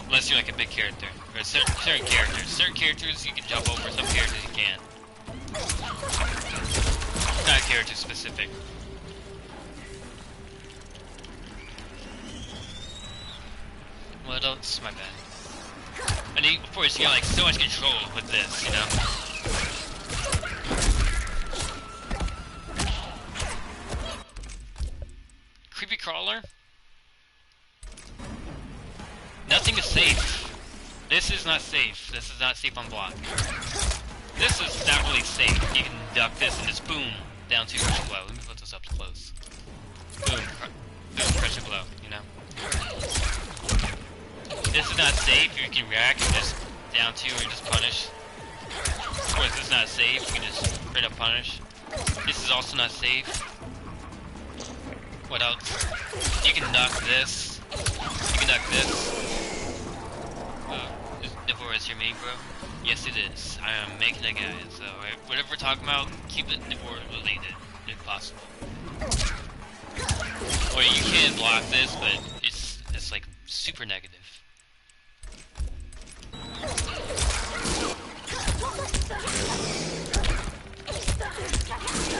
Unless you're like a big character, or certain characters. Certain characters you can jump over, some characters you can't. Not character specific. Well, that's my bad. And of course, you got like so much control with this, you know. Creepy Crawler. Nothing is safe. This is not safe. This is not safe on block. This is not really safe. You can duck this and just boom down to crush blow. Let me put this up close. Boom, crush blow. You know. This is not safe. You can react and just down to or just punish. Of course, this is not safe. You can just straight up punish. This is also not safe. What else? You can duck this. You can duck this. Is your main, bro? Yes, it is. I am making a guide, so whatever we're talking about, keep it Devore related, if possible. Or you can block this, but it's like super negative.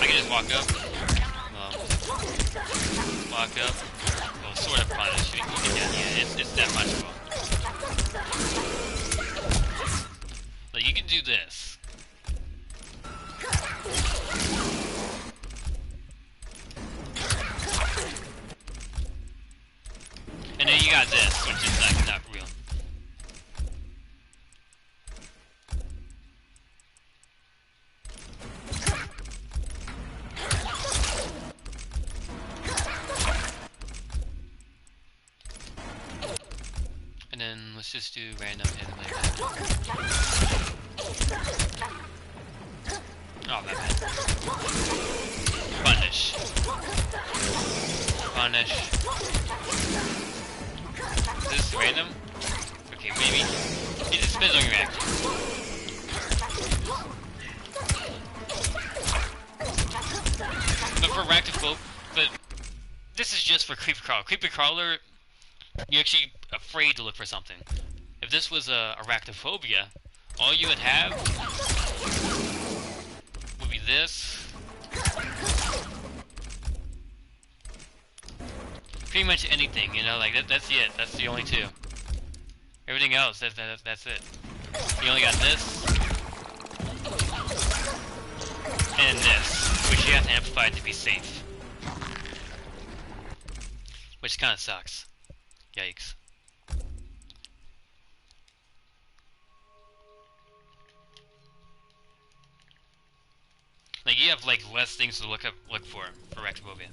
I can just walk up. Walk up. Well, sort of punish. Yeah, it's that punchable. Like, you can do this. And then you got this, which is like not real. And then let's just do random hit like that. Oh, that bad. Punish. Punish. Is this random? Okay, maybe. It just depends on your reaction. But for Arachnophobia, this is just for creepy crawler. Creepy crawler, you're actually afraid to look for something. If this was arachnophobia, all you would have would be this. Pretty much anything, you know, like that's it. That's the only two. Everything else, that's it. You only got this and this, which you have to amplify to be safe. Which kind of sucks. Yikes. Like you have like less things to look for Arachnophobia.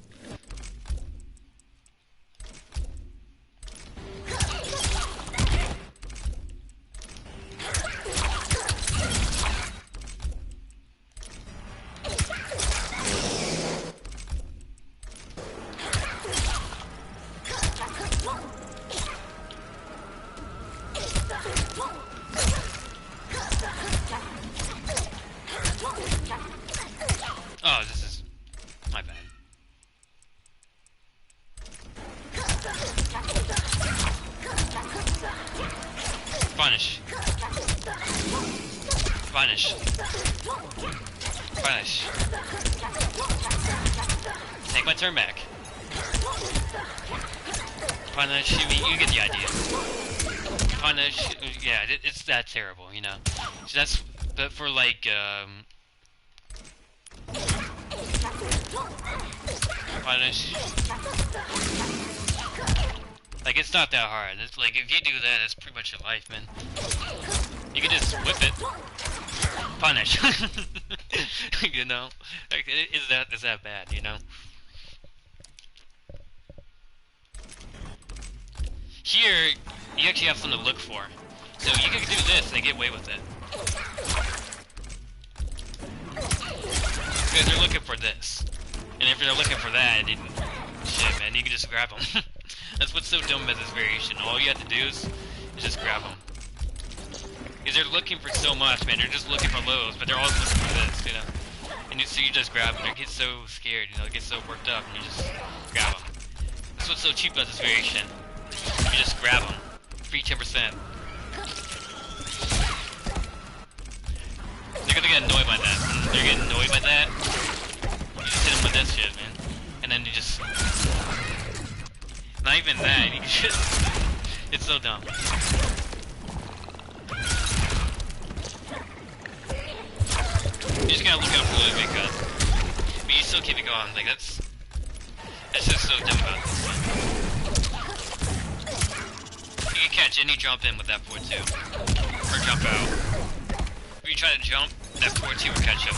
Oh, this is my bad. Punish. Punish. Punish. Take my turn back. Punish. You get the idea. Punish. Yeah, it's that terrible, you know. So that's, but for like punish. Like, it's not that hard. It's like, if you do that, it's pretty much your life, man. You can just whip it. Punish. You know? Like, is that bad, you know? Here, you actually have something to look for. So you can do this and get away with it. Because they're looking for this. And if they're looking for that, then shit, man, you can just grab them. That's what's so dumb about this variation. All you have to do is just grab them. Because they're looking for so much, man. They're just looking for lows, but they're always looking for this, you know. And so you just grab them. They get so scared, you know, they get so worked up, and you just grab them. That's what's so cheap about this variation. You just grab them. Free 10%. They're gonna get annoyed by that. When they're getting annoyed by that, you just hit them with this shit, man. And then you just... Not even that, you just... It's so dumb. You just gotta look out for the big gun. But you still keep it going, like that's just so dumb about this. You can catch any jump in with that 4-2. Or jump out. If you try to jump, that 4-2 will catch up.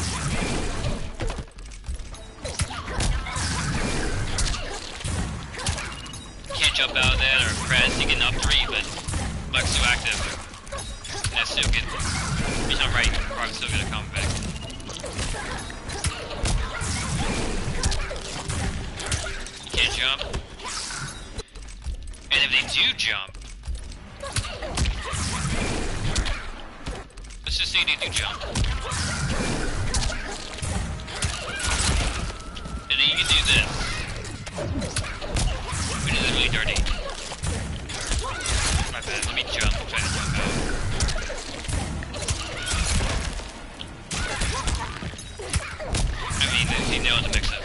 You can't jump out of that or press, you get an up 3, but Buck's too active. And that's still good. If you jump right, you're probably still gonna come back. You can't jump. And if they do jump, let's just say they do jump. And then you can do this. Which is really dirty. My bad, let me jump. I'm trying to jump out. I mean, you know the mix up.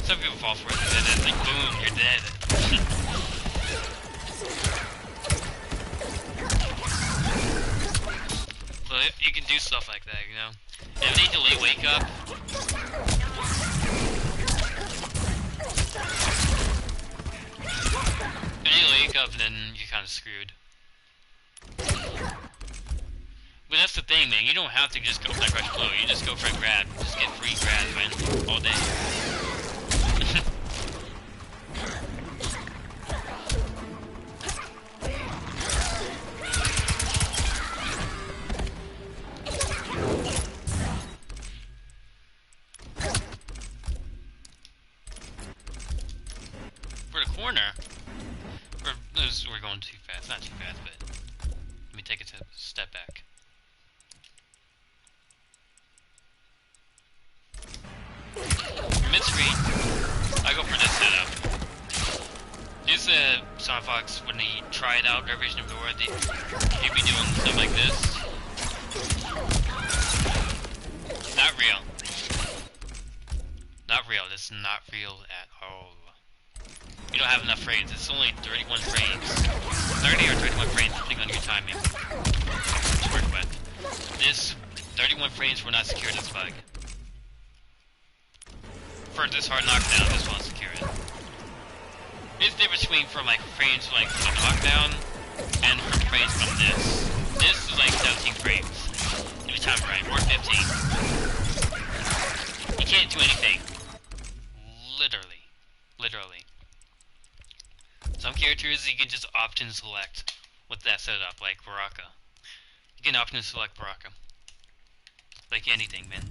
Some people fall for it, and then it's like, boom, you're dead. So you can do stuff like that, you know? And if they delay wake up, then you're kind of screwed. But that's the thing, man. You don't have to just go for that crush blow. You just go for a grab. Just get free grabs, man, all day. For the corner, we're going too fast. Not too fast, but let me take a step back. Mid-screen, go for this setup. This Star Fox, when they tried out their version of the world, they'd be doing stuff like this. Not real. Not real. This is not real at all. You don't have enough frames. It's only 31 frames. 30 or 31 frames, depending on your timing. To work with. This 31 frames will not secure this bug. For this hard knockdown, this won't secure it. It's the difference between from like frames like the knockdown and from frames from this. This is like 17 frames. If you time right, or 15. You can't do anything. Literally. Literally. Some characters you can just option select with that setup, like Baraka. You can option select Baraka. Like anything, man.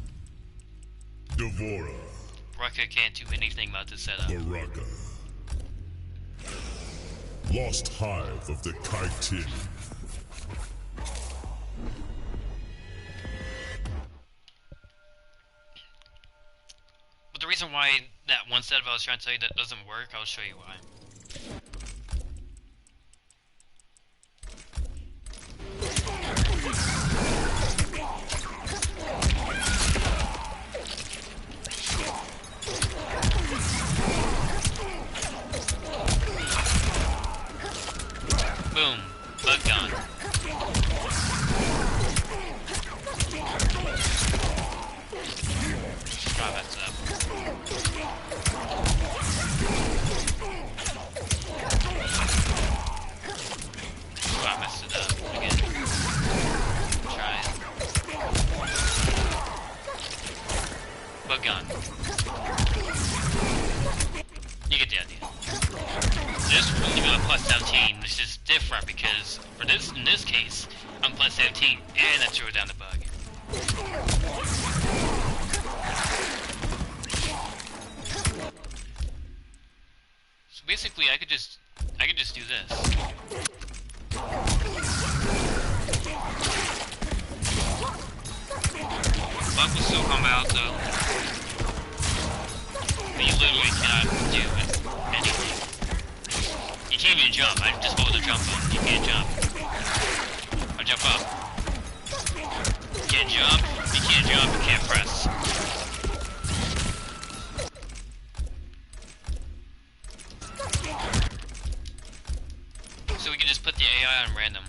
Devora. Baraka can't do anything about this setup. Baraka. Lost Hive of the Chitin. But the reason why that one setup I was trying to tell you that doesn't work, I'll show you why. Boom. Bug gone. Draw that up. Oh, I messed it up again. Try it. Bug gone. You get the idea. This will give you a plus 17, which is different because for this, in this case, I'm plus 17 and that threw down the bug. So basically, I could just do this. Bug will still come out though, but you literally cannot do anything. You can't even jump. I just hold the jump button. You can't jump. Or jump up. You can't jump. You can't jump. You can't press. So we can just put the AI on random.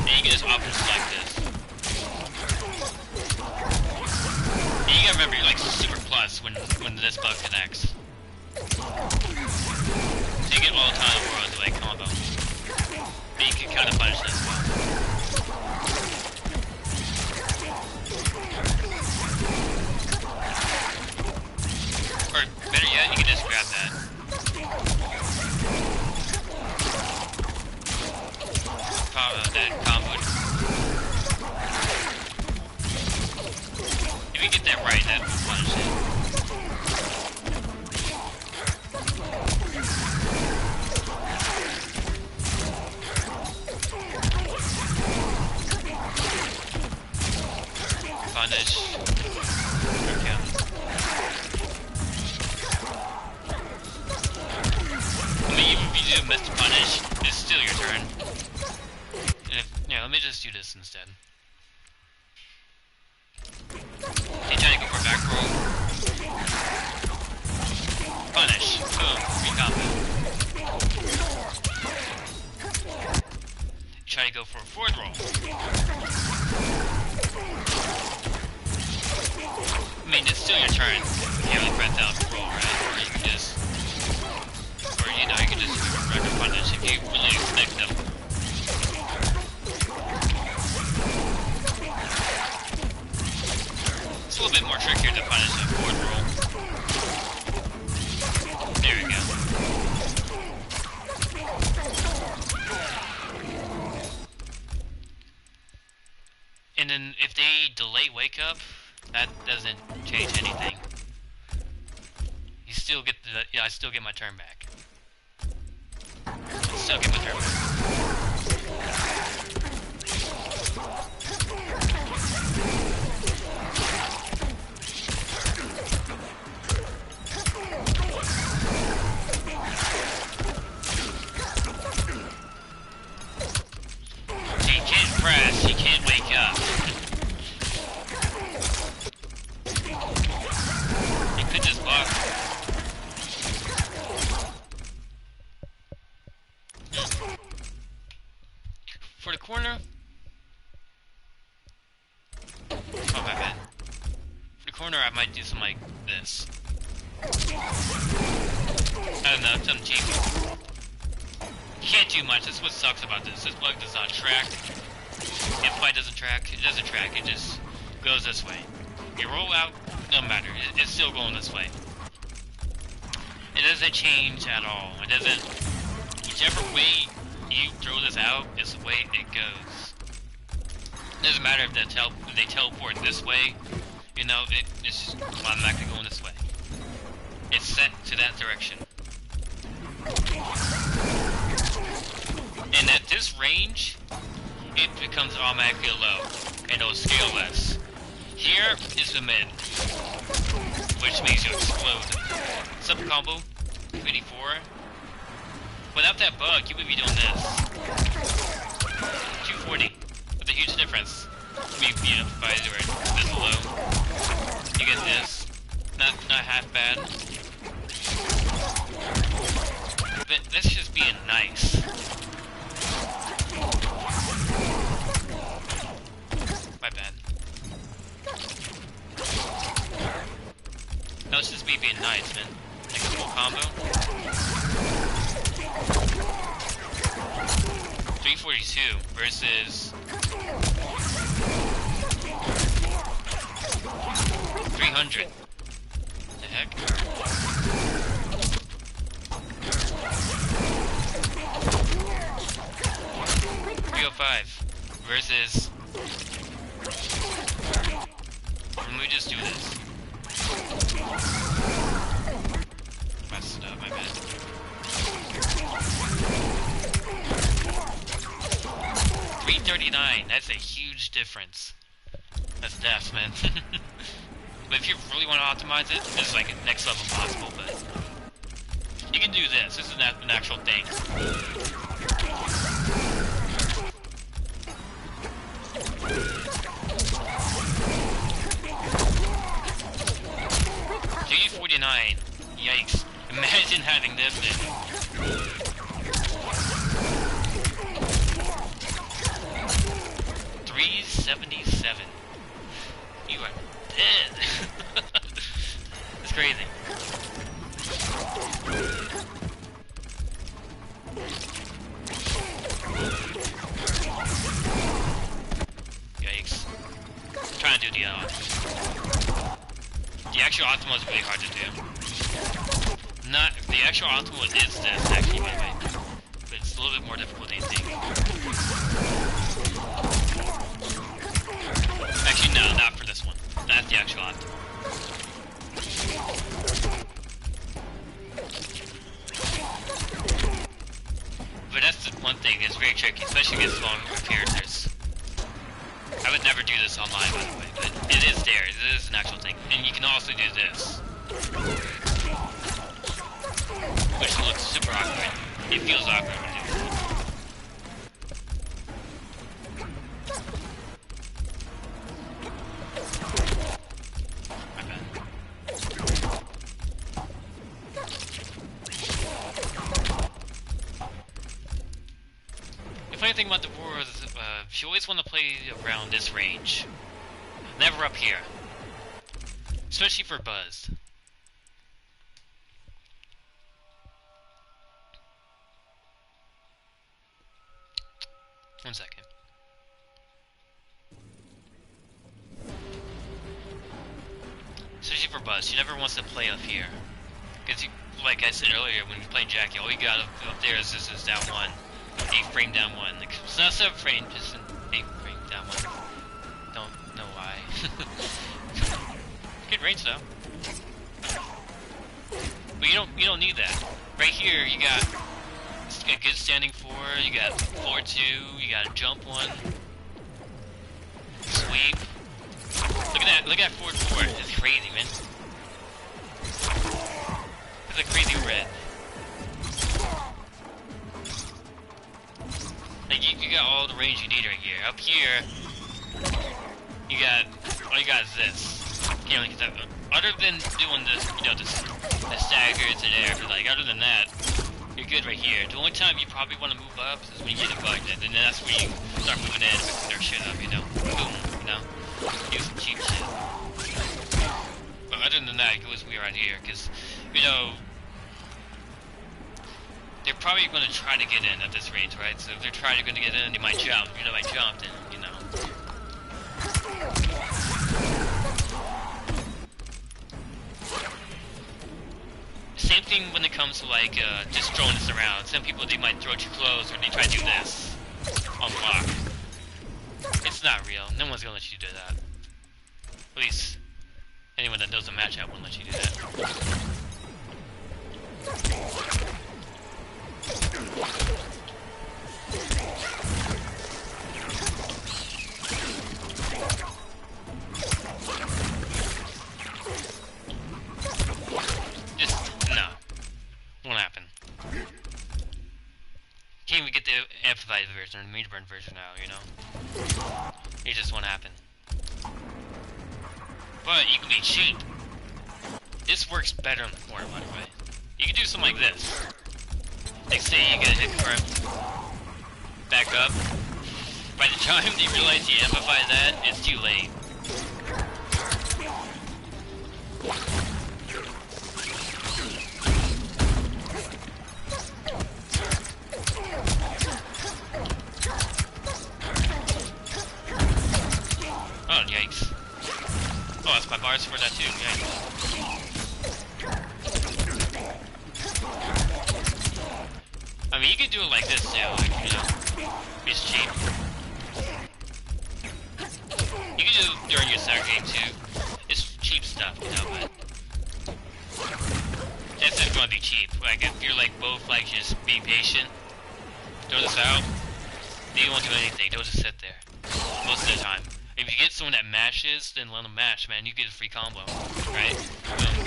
And you can just option select this. And you gotta remember you're like super plus when this bug connects. So you get all the time in the world to like combo. But you can kind of punish this as well. Or better yet, you can just grab that. That combo. If you get that right, that will punish it. Punish. Okay. I mean, even if you do miss to punish, it's still your turn. And if, yeah, let me just do this instead. Okay, try to go for a back roll. Punish. Boom. Free combat. Try to go for a forward roll. I mean, it's still your turn. You can't really press out the roll, right? Or you can just... Or, you know, you can just do a regular punish if you really expect them. It's a little bit more trickier to punish a forward roll. There we go. And then if they delay wake up, that doesn't change anything. You still get the, yeah, I still get my turn back. I still get my turn back. corner, I might do something like this. I don't know, something cheap. You can't do much. That's what sucks about this. This bug does not track. If fight doesn't track, it doesn't track. It just goes this way. You roll out, no matter. It's still going this way. It doesn't change at all. It doesn't. Whichever way you throw this out is the way it goes. It doesn't matter if they teleport this way. You know, it's automatically going this way. It's set to that direction. And at this range, it becomes automatically low, and it'll scale less. Here is the mid, which makes you explode. Sub combo, 54. Without that bug, you would be doing this. 240, with a huge difference. I mean, you know, by the way, this low. You get this, not half bad. But that's just being nice. My bad. That was just me being nice, man. Like a full combo. 342 versus 300. The heck? 305 versus. Let me just do this. Messed it up, my bad. 339, that's a huge difference. That's death, man. But if you really want to optimize it, this is like a next level possible, but you can do this. This is an actual thing. 349. Yikes. Imagine having this in. 377. You are dead. It's crazy. Yikes. I'm trying to do the actual optimal is really hard to do. Not the actual optimal is this actually, by the way, but it's a little bit more difficult than you think. Actually, no, not for this one. That's the actual optimal. But that's the one thing, it's very tricky, especially against long characters. I would never do this online, by the way, but it is there. It is an actual thing. And you can also do this. Which looks super awkward. It feels awkward when you do it. My bad. The funny thing about the war is you always want to play around this range. Never up here. Especially for Buzz. One second. Especially for Buzz, she never wants to play up here. Because, like I said earlier, when you play Jackie, all you got up there is this is down one. 8 frame down one. Like, it's not 7 frame, just an 8 frame down one. Don't know why. Good range though. But you don't need that. Right here you got a good standing 4, you got floor 2, you got a jump 1. Sweep. Look at that forward 4. It's crazy, man. It's a crazy red. Like you got all the range you need right here. Up here, you got all you got is this. Can't really get that. Other than doing this, you know, the staggers and air, but like other than that, you're good right here. The only time you probably want to move up is when you get a bug, and then that's when you start moving in with their shit up, you know. Boom, you know. Do some cheap shit. automatic as we are right here, because, you know, they're probably going to try to get in at this range, right? So if they're trying to get in, they might jump. You know, I jumped in, you know. Same thing when it comes to, like, just throwing this around. Some people, they might throw too close, or they try to do this on block. It's not real. No one's going to let you do that. At least, anyone that knows the matchup won't let you do that. Won't happen. Can't even get the amplified version or the meter burn version now, you know? It just won't happen. But you can be cheap. This works better on the corner, by the way. You can do something like this. Like say you get a hit confirmed. Back up. By the time you realize you amplify that, it's too late. Oh, yikes. Oh, that's my bars for that too, yikes. I mean, you could do it like this too, like, you know, it's cheap. You can do it during your second game too. It's cheap stuff, you know, but that's just gonna be cheap. Like, if you're like both, like, just be patient, throw this out, they won't do anything, they'll just sit there. Most of the time. If you get someone that mashes, then let them mash, man. You get a free combo, right? Boom.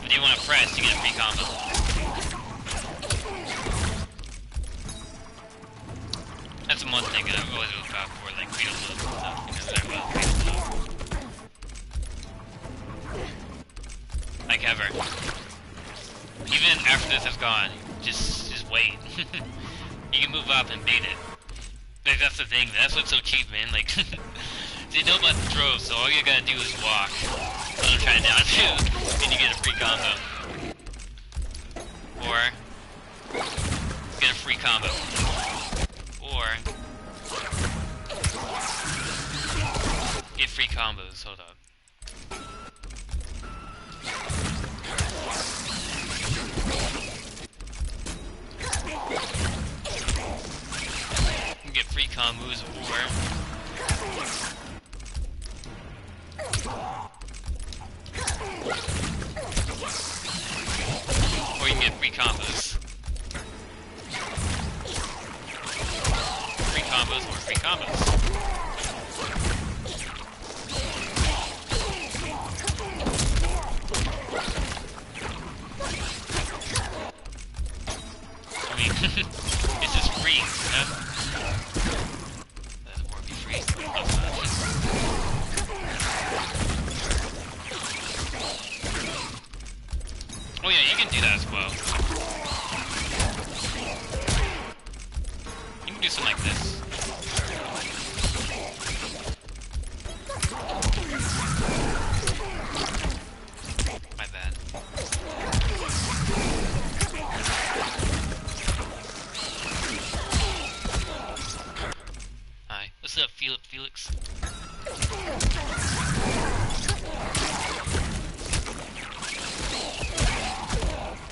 If you want to press, you get a free combo. That's the one thing that I've always looked out for, like freedom loop and stuff. You know, freedom loop. Like ever. Even after this is gone, just wait. You can move up and beat it. Like, that's the thing, that's what's so cheap, man. Like, they know about the throw, so all you gotta do is walk. That's what I'm trying to down to, and you get a free combo. Or, get a free combo. Or, get free combos, hold up. Get free combos, or you can get free combos. Free combos or free combos. I mean, it's just free, you know? Oh yeah, you can do that as well. You can do something like this. My bad. Hi, what's up, Felix?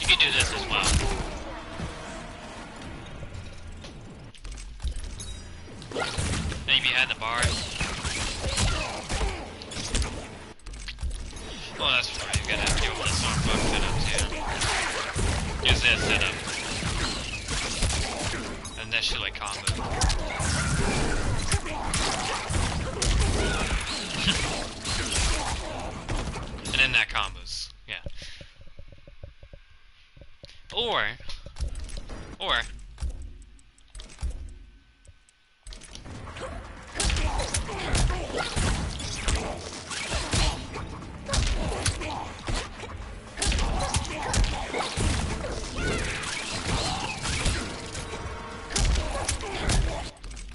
You can do this as well. Then if you had the bars. Well, that's right, you gotta do one song box setup too. Use that setup. And that shit like combo. And then that combos, yeah. Or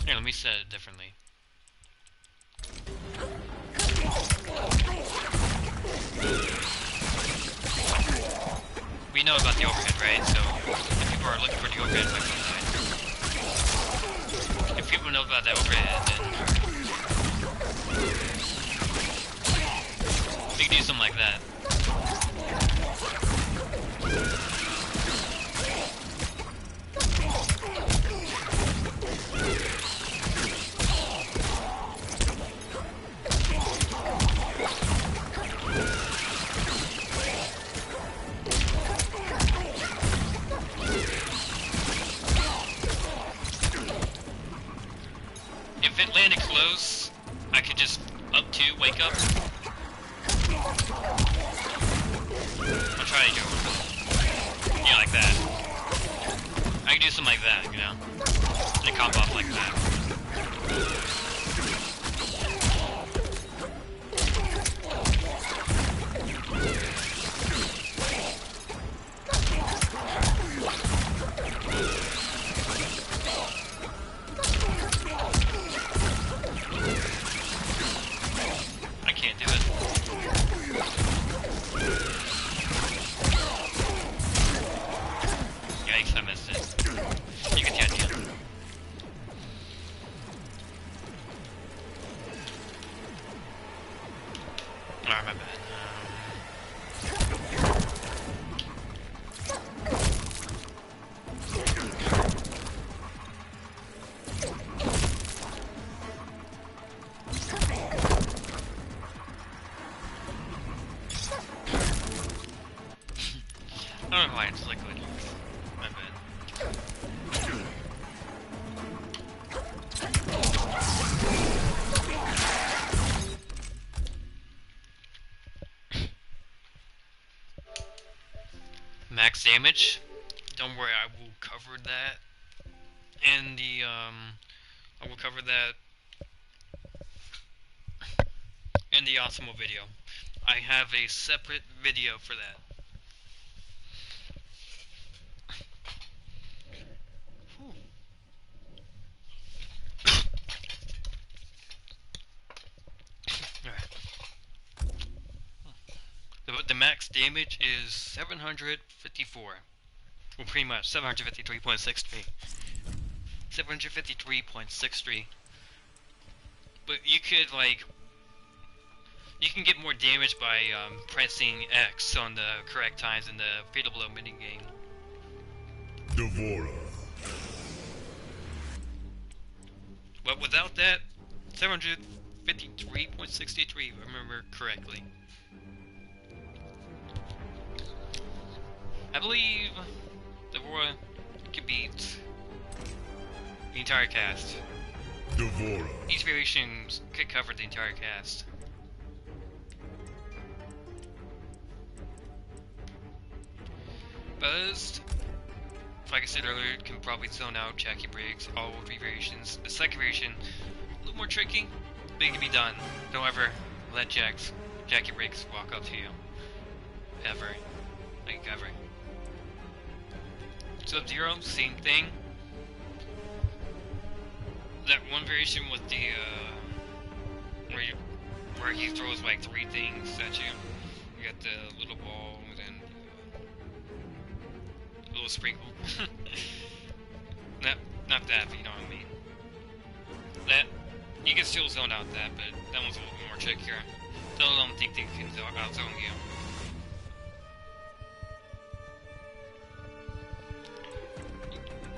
here, let me set it differently. know about the overhead, right? So if people are looking for the overhead, like if people know about the overhead, then we can do something like that. If it landed close, I could just up to wake up. I'll try to go, yeah, like that. I can do something like that, you know, and it comp off like that. I can't do it. Yikes, I missed it. You can catch it. Alright, my bad. I don't know why it's liquid. My bad. Max damage. Don't worry, I will cover that. And I will cover that in the Osmo video. I have a separate video for that. The max damage is 754. Well, pretty much 753.63. 753.63. But you could, like, you can get more damage by pressing X on the correct times in the Fatal Blow minigame. Devora. But without that, 753.63, if I remember correctly. I believe Devora can beat the entire cast. Devora. Each variation could cover the entire cast. Buzzed, like I said earlier, can probably zone out Jackie Briggs, all 3 variations. The second variation, a little more tricky, but it can be done. Don't ever let Jackie Briggs walk up to you. Ever. Like, ever. Sub-Zero, same thing. That one variation with the, where he throws like 3 things at you. You got the little ball, and then a little sprinkle. Not that, but you know what I mean. That, you can still zone out that, but that one's a little bit more trickier. Still don't think they can outzone you.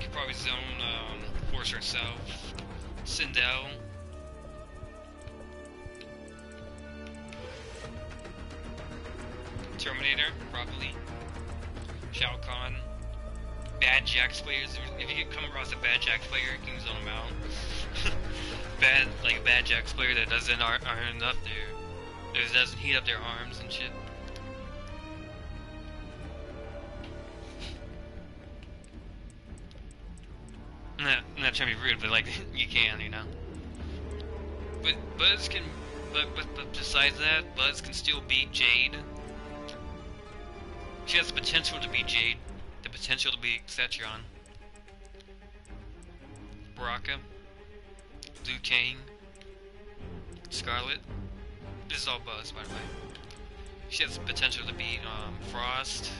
You could probably zone Force herself, Sindel. Terminator, probably. Shao Kahn. Bad Jax players. If you come across a bad Jax player, you can zone them out. Like a bad Jax player that doesn't iron up that doesn't heat up their arms and shit. I'm not trying to be rude, but like you can, you know. But Buzz can, but besides that, Buzz can still beat Jade. She has the potential to beat Jade, the potential to beat Cetron, Baraka, Liu Kang, Scarlet. This is all Buzz, by the way. She has the potential to beat Frost,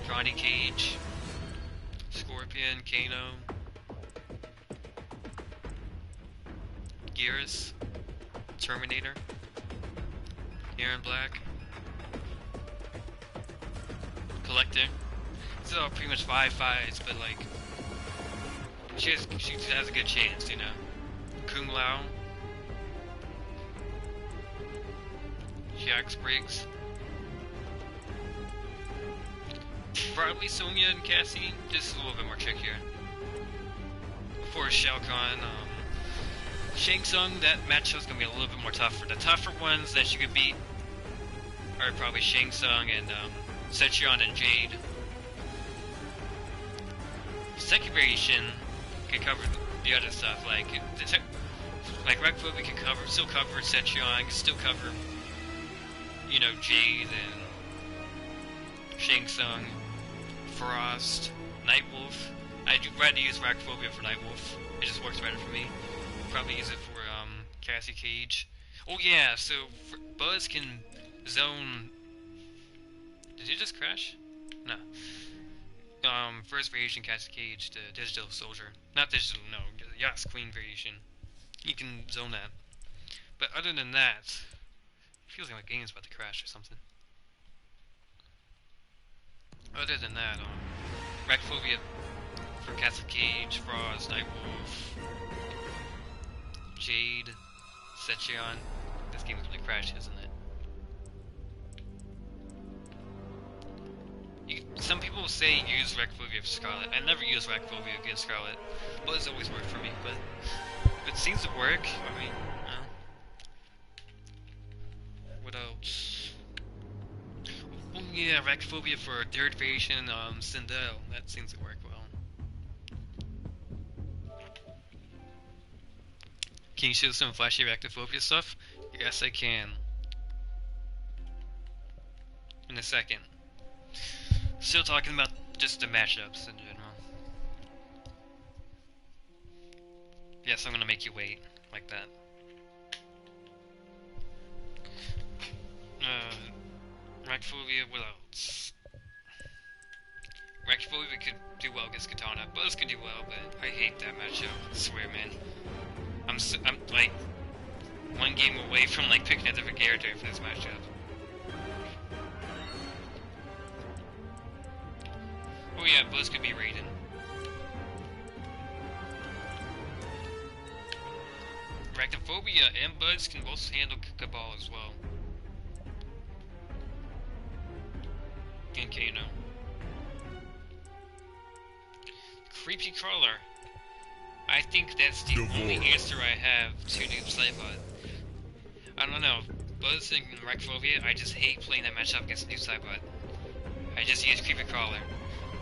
Johnny Cage, Scorpion, Kano, Gears, Terminator, Aaron Black, Collector. This is all pretty much 5 fights, but like she has a good chance, you know. Kung Lao, Jax Briggs, probably Sonya and Cassie, just a little bit more trickier. Of course, Shao Kahn, Shang Tsung, that matchup's gonna be a little bit more tougher. The tougher ones that you could beat are probably Shang Tsung and Setchion and Jade. Second variation can cover the other stuff, like Arachnophobia can still cover Setchion, can still cover, you know, Jade and Shang Tsung, Frost, Nightwolf. I'd rather use Arachnophobia for Nightwolf. It just works better for me. Probably use it for Cassie Cage. Oh yeah, so Buzz can zone. Did it just crash? No. First variation Cassie Cage to Digital Soldier. Not Digital, no. Yes, Queen variation. You can zone that. But other than that, it feels like my game's about to crash or something. Other than that, Arachnophobia for Cassie Cage, Frost, Nightwolf, Jade, Setchion. This game is really crashed, isn't it? Some people say use Arachnophobia for Scarlet. I never use Arachnophobia against Scarlet, but it's always worked for me. But it seems to work. I mean, what else? Oh yeah, Arachnophobia for third variation, Sindel. That seems to work well. Can you show some flashy Arachnophobia stuff? Yes, I can. In a second. Still talking about just the matchups in general. Yes, I'm gonna make you wait, like that. Arachnophobia, what else? Arachnophobia could do well against Katana. Buzz could do well, but I hate that matchup. I swear, man. I'm like one game away from like picking a different character for this matchup. Oh yeah, Buzz could be Raiden. Arachnophobia and Buzz can both handle Cabal as well. And Kano. Creepy Crawler. I think that's the only answer I have to Noob Saibot. I don't know. Buzz and Arachnophobia, I just hate playing that matchup against Noob Saibot. I just use Creepy Crawler.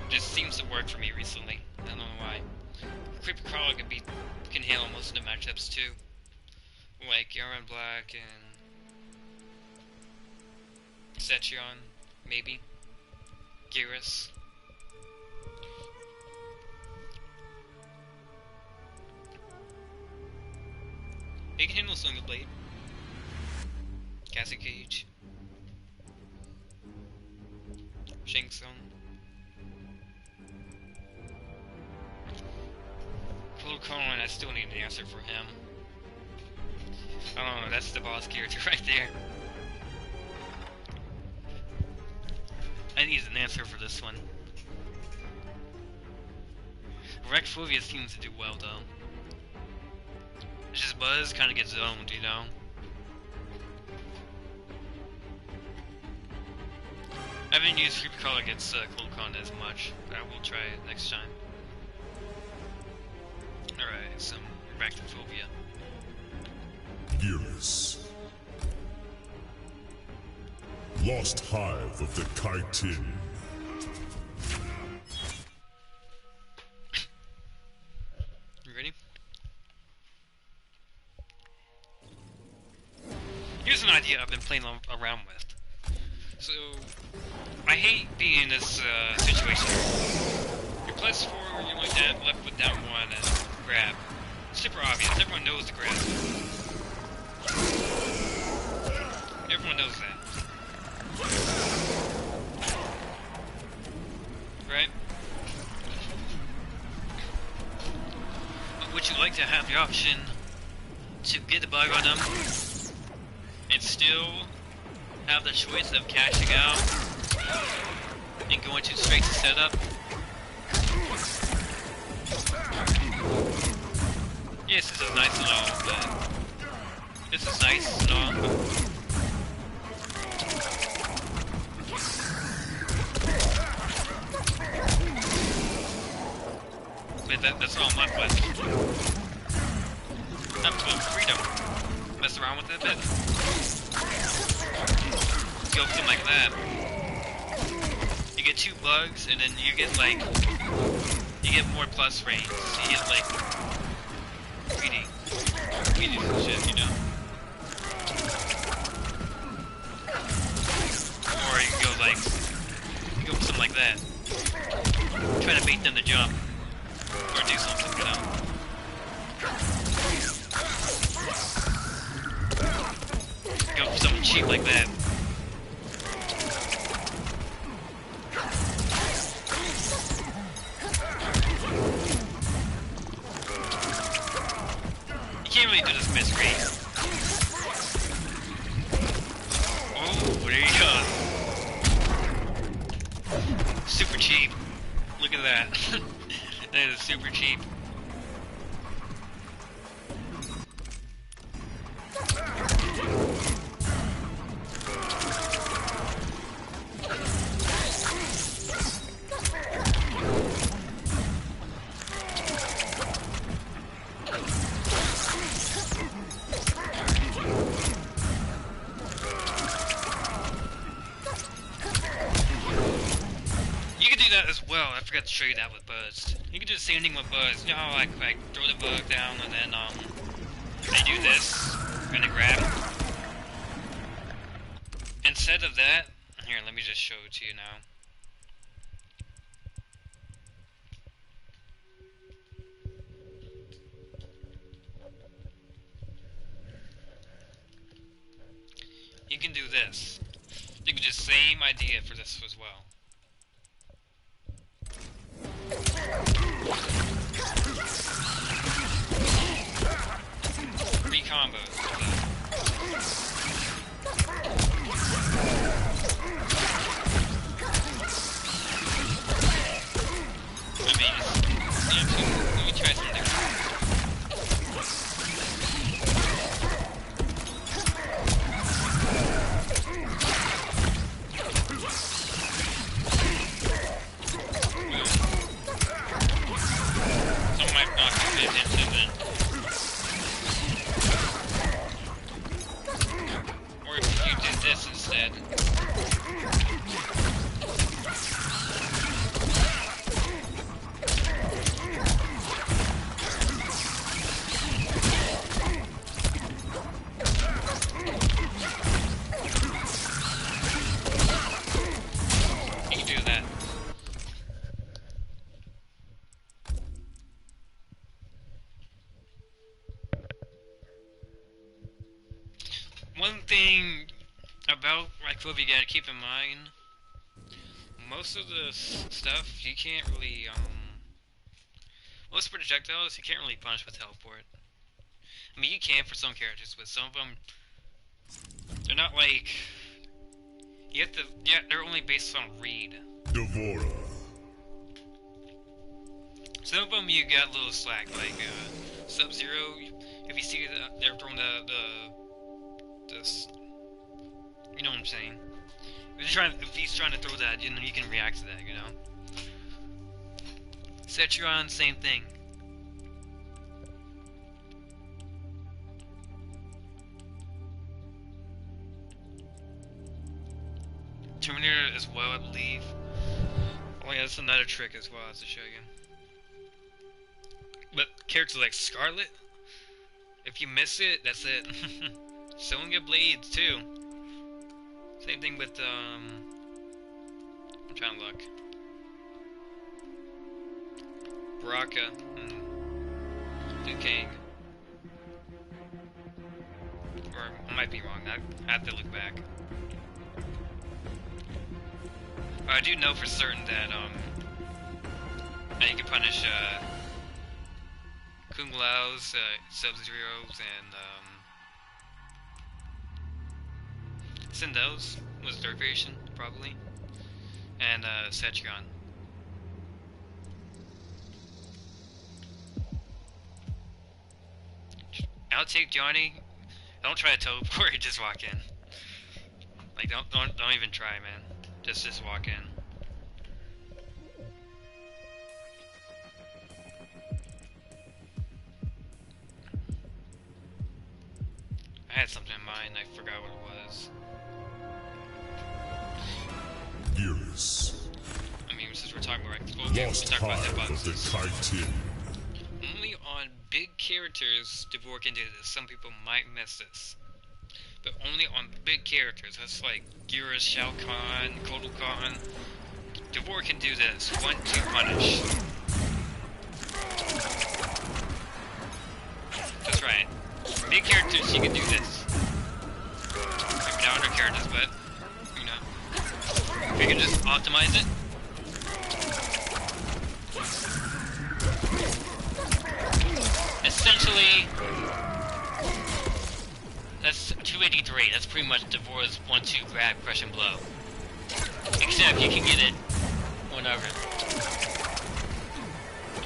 Just seems to work for me recently. I don't know why. Creepy Crawler can handle most of the matchups too. Like Aaron Black and Setchion, maybe. Geras. He can handle Sonya Blade. Cassie Cage. Shang Tsung. Blue Cohen, I still need an answer for him. I don't know, that's the boss character right there. I need an answer for this one. Arachnophobia seems to do well though. It's just Buzz kind of gets zoned, you know? I haven't used Creepy Crawler against Clone as much, but I will try it next time. Alright, some Arachnophobia. Geras. Lost Hive of the Kaitin. You ready? Here's an idea I've been playing around with. So, I hate being in this situation. You're +4, you're like that, left foot down 1, and grab. It's super obvious, everyone knows the grab. Everyone knows that. have the option to get the bug on them and still have the choice of cashing out and going to straight to setup. Yes, this is nice and all, but this is nice and all, but that's all I'm left with. Up to freedom. Mess around with it a bit. Go something like that. You get 2 bugs, and then you get like, you get more plus range. So you get like, greedy and shit, you know. Or you can go like, you go for something like that. Try to bait them to jump. Or do something, you know. Go for something cheap like that. You can't really do this mystery. Oh, there you go. Super cheap. Look at that. That is super cheap. As well, I forgot to show you that with Buzz. You can do the same thing with Buzz. You know how I throw the bug down and then I do this and then grab. Instead of that, here, let me just show it to you now. You can do this. You can do the same idea for this as well. 3 combos. I mean, let me try something. One thing about Arachnophobia you gotta keep in mind, most of the stuff you can't really, most projectiles you can't really punish with teleport. I mean, you can for some characters, but some of them, they're not like, you have to, yeah, they're only based on read. Devora. Some of them you got a little slack, like, Sub-Zero, if you see that they're throwing this, you know what I'm saying? If he's trying to throw that, you know, you can react to that, you know? Setron, same thing. Terminator as well, I believe. Oh yeah, that's another trick as well to show you. But characters like Scarlet, if you miss it, that's it. Someone get blades too. Same thing with I'm trying to look. Baraka and Liu Kang. Or I might be wrong. I have to look back. I do know for certain that you can punish Kung Lao's, Sub-Zero's, and Sindel's was their version, probably, and Setron. Outtake Johnny. Don't try to teleport. Just walk in. Like don't even try, man. Just walk in. I had something in mind. I forgot what it was. Gearless. I mean, since we're talking about explosives, Lost we talk about hive of the hitboxes. chitin. Only on big characters Devore can do this. Some people might miss this. But only on big characters. That's like Gira, Shao Kahn, Kotal Kahn. Devore can do this. 1-2 punish. That's right. Big characters, you can do this. Maybe not other characters, but, you know. If you can just optimize it. Essentially, that's 283. That's pretty much Devore's 1-2 grab, crush, and blow. Except you can get it whenever.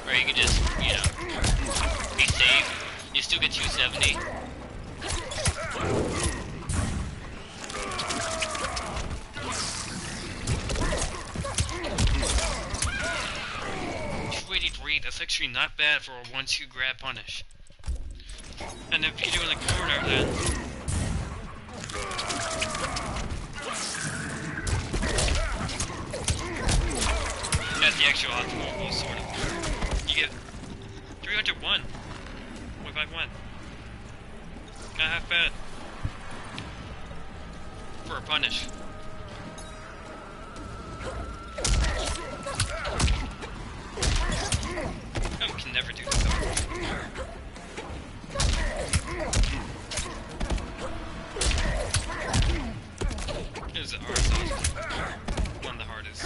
Or you can just, you know, be safe. You still get 270. That's actually not bad for a 1-2 grab punish. And if you do in the corner, then that's the actual optimal sort of. You get 301. 151. Not half bad for a punish. I can never do this. This is the hardest. One of the hardest.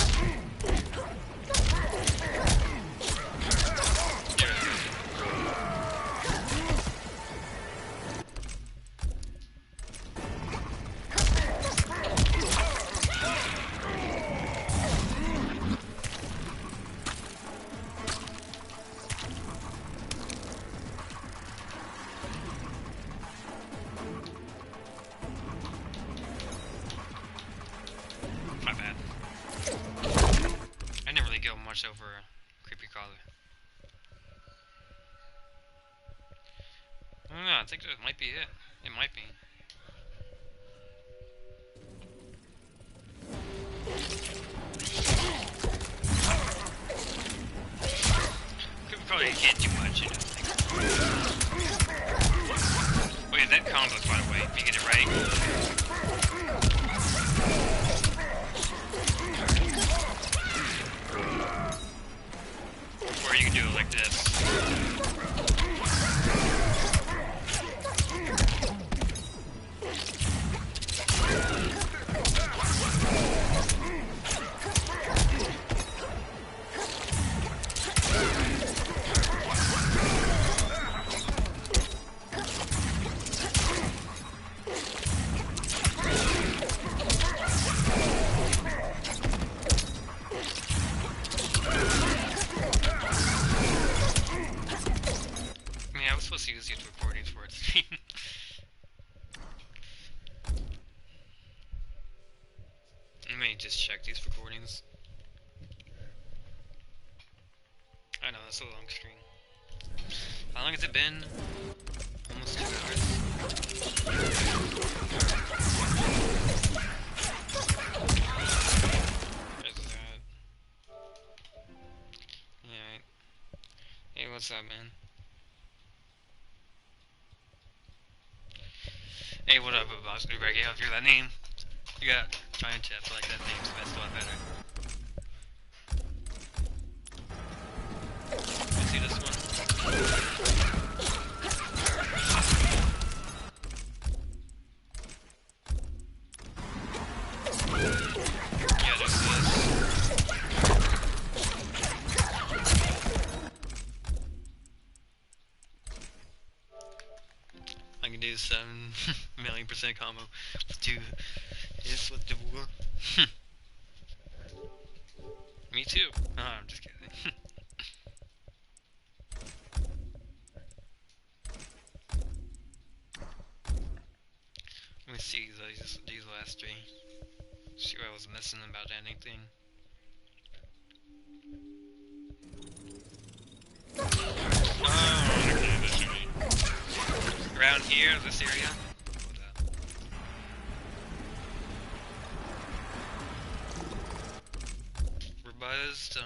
Over creepy collar. I don't know, I think that might be it. It might be. Creepy collar, you can't do much, you know. Wait, that combo's by the way, if you get it right. Or you can do it like this. Supposed to use these recordings for its stream. Let me just check these recordings. I know, that's a long stream. How long has it been? Almost 2 hours. There's that. Yeah. Hey, what's up, man? Hey, what up, boss? New Reggae? I'll hear that name. You got giant tips, I like that name, so that's a lot better. You see this one? Yeah, there's this. 1,000,000% combo. Let's do this with the war. Me too. Oh, I'm just kidding. Let me see these last three. See what I was missing about anything. Oh, okay, this should be around here, this area. Hold up. We're buzzed.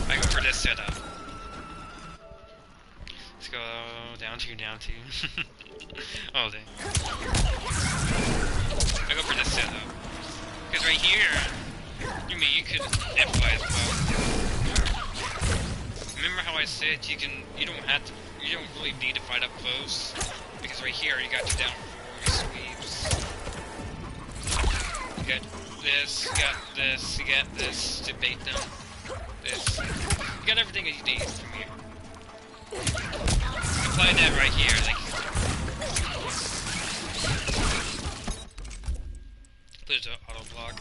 I go for this setup. Let's go down two. Oh dang. I go for this setup. Because right here, you could amplify as well. Remember how I said you don't really need to fight up close? Because right here you got the down 4 sweeps. You got this, you got this to bait them. This. You got everything that you need from here. Apply that right here, like put it to auto block.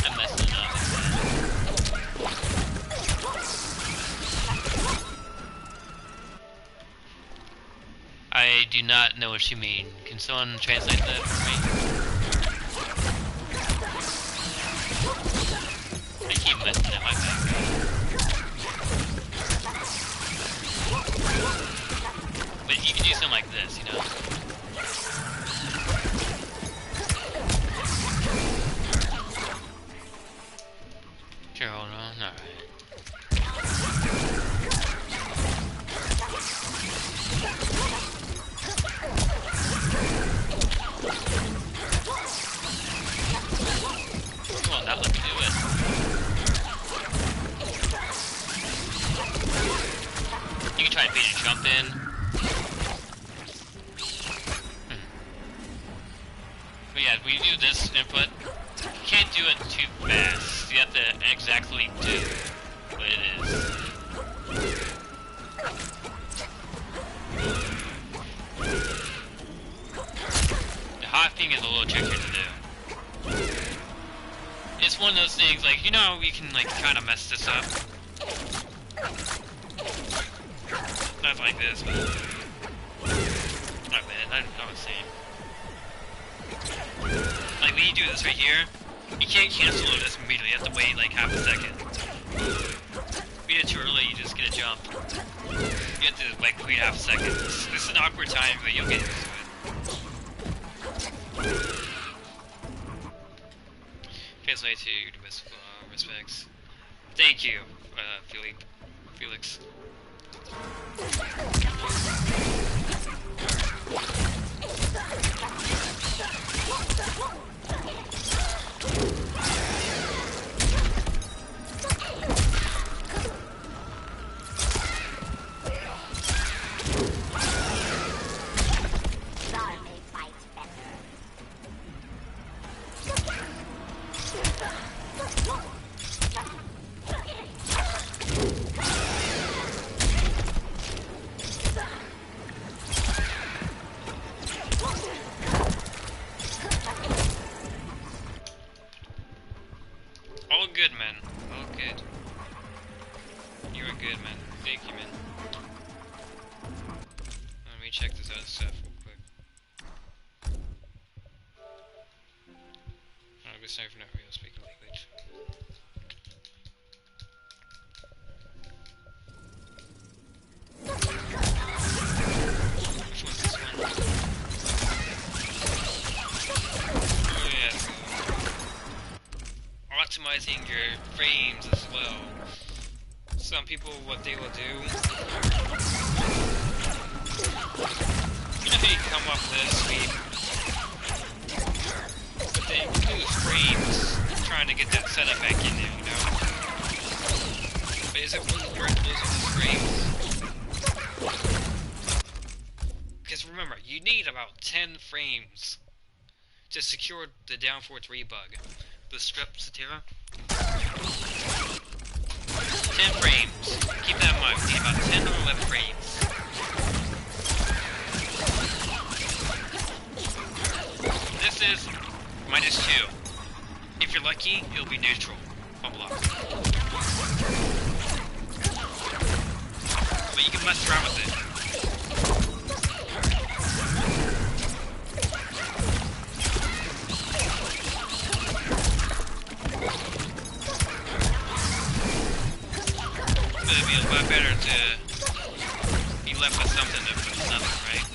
I'm messing up. I do not know what you mean. Can someone translate that for me? I keep messing up my back. But you can do something like this, you know? Sure, hold on. Alright. That would do it. You can try to beat a jump in. But yeah, when you do this input, you can't do it too fast. You have to exactly do what it is. The hopping is a little trickier to do. It's one of those things, like, you know, we can, like, kind of mess this up. Not like this, but... Not bad, I was saying. Like, when you do this right here, you can't cancel this immediately, you have to wait, like, half a second. If you get it too early, you just get a jump. You have to, like, wait half a second. This is an awkward time, but you'll get used to it. Translate to your best respects. Thank you, Felix. All good, man. All good. You were good, man. Thank you, man. Let me check this other stuff real quick. Oh, good sorry for not real speaking language. Which one's this one? Oh, yeah. Optimizing your frames as well. Some people, what they will do, you know how you come off this sweep, but they lose frames trying to get that setup back in there, you know? is it really worth losing those frames? Because remember, you need about 10 frames to secure the downforce rebug. The strip satira. 10 frames. Keep that in mind. We need about 10 or 11 frames. This is -2. If you're lucky, it'll be neutral on block. But you can mess around with it. It'd be a lot better to be left with something than with nothing, right?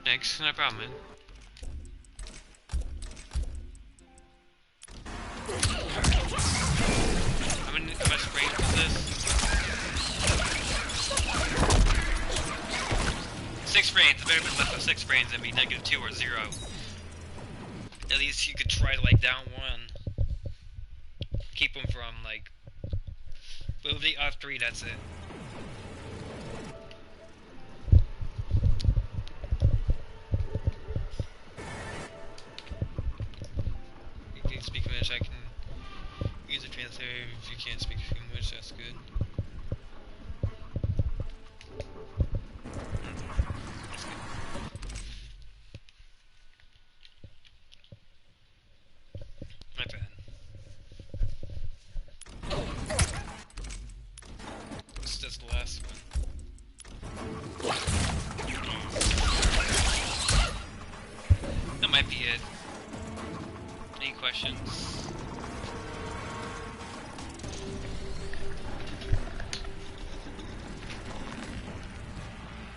Thanks, no problem, man. How much frames is this? 6 frames. Better be left with 6 frames than be -2 or 0. At least you could try to like down one. Keep them from like. But with the off 3, that's it. You can speak English. I can use a translator if you can't speak English. That's good. My bad. This is the last one. That might be it. Any questions?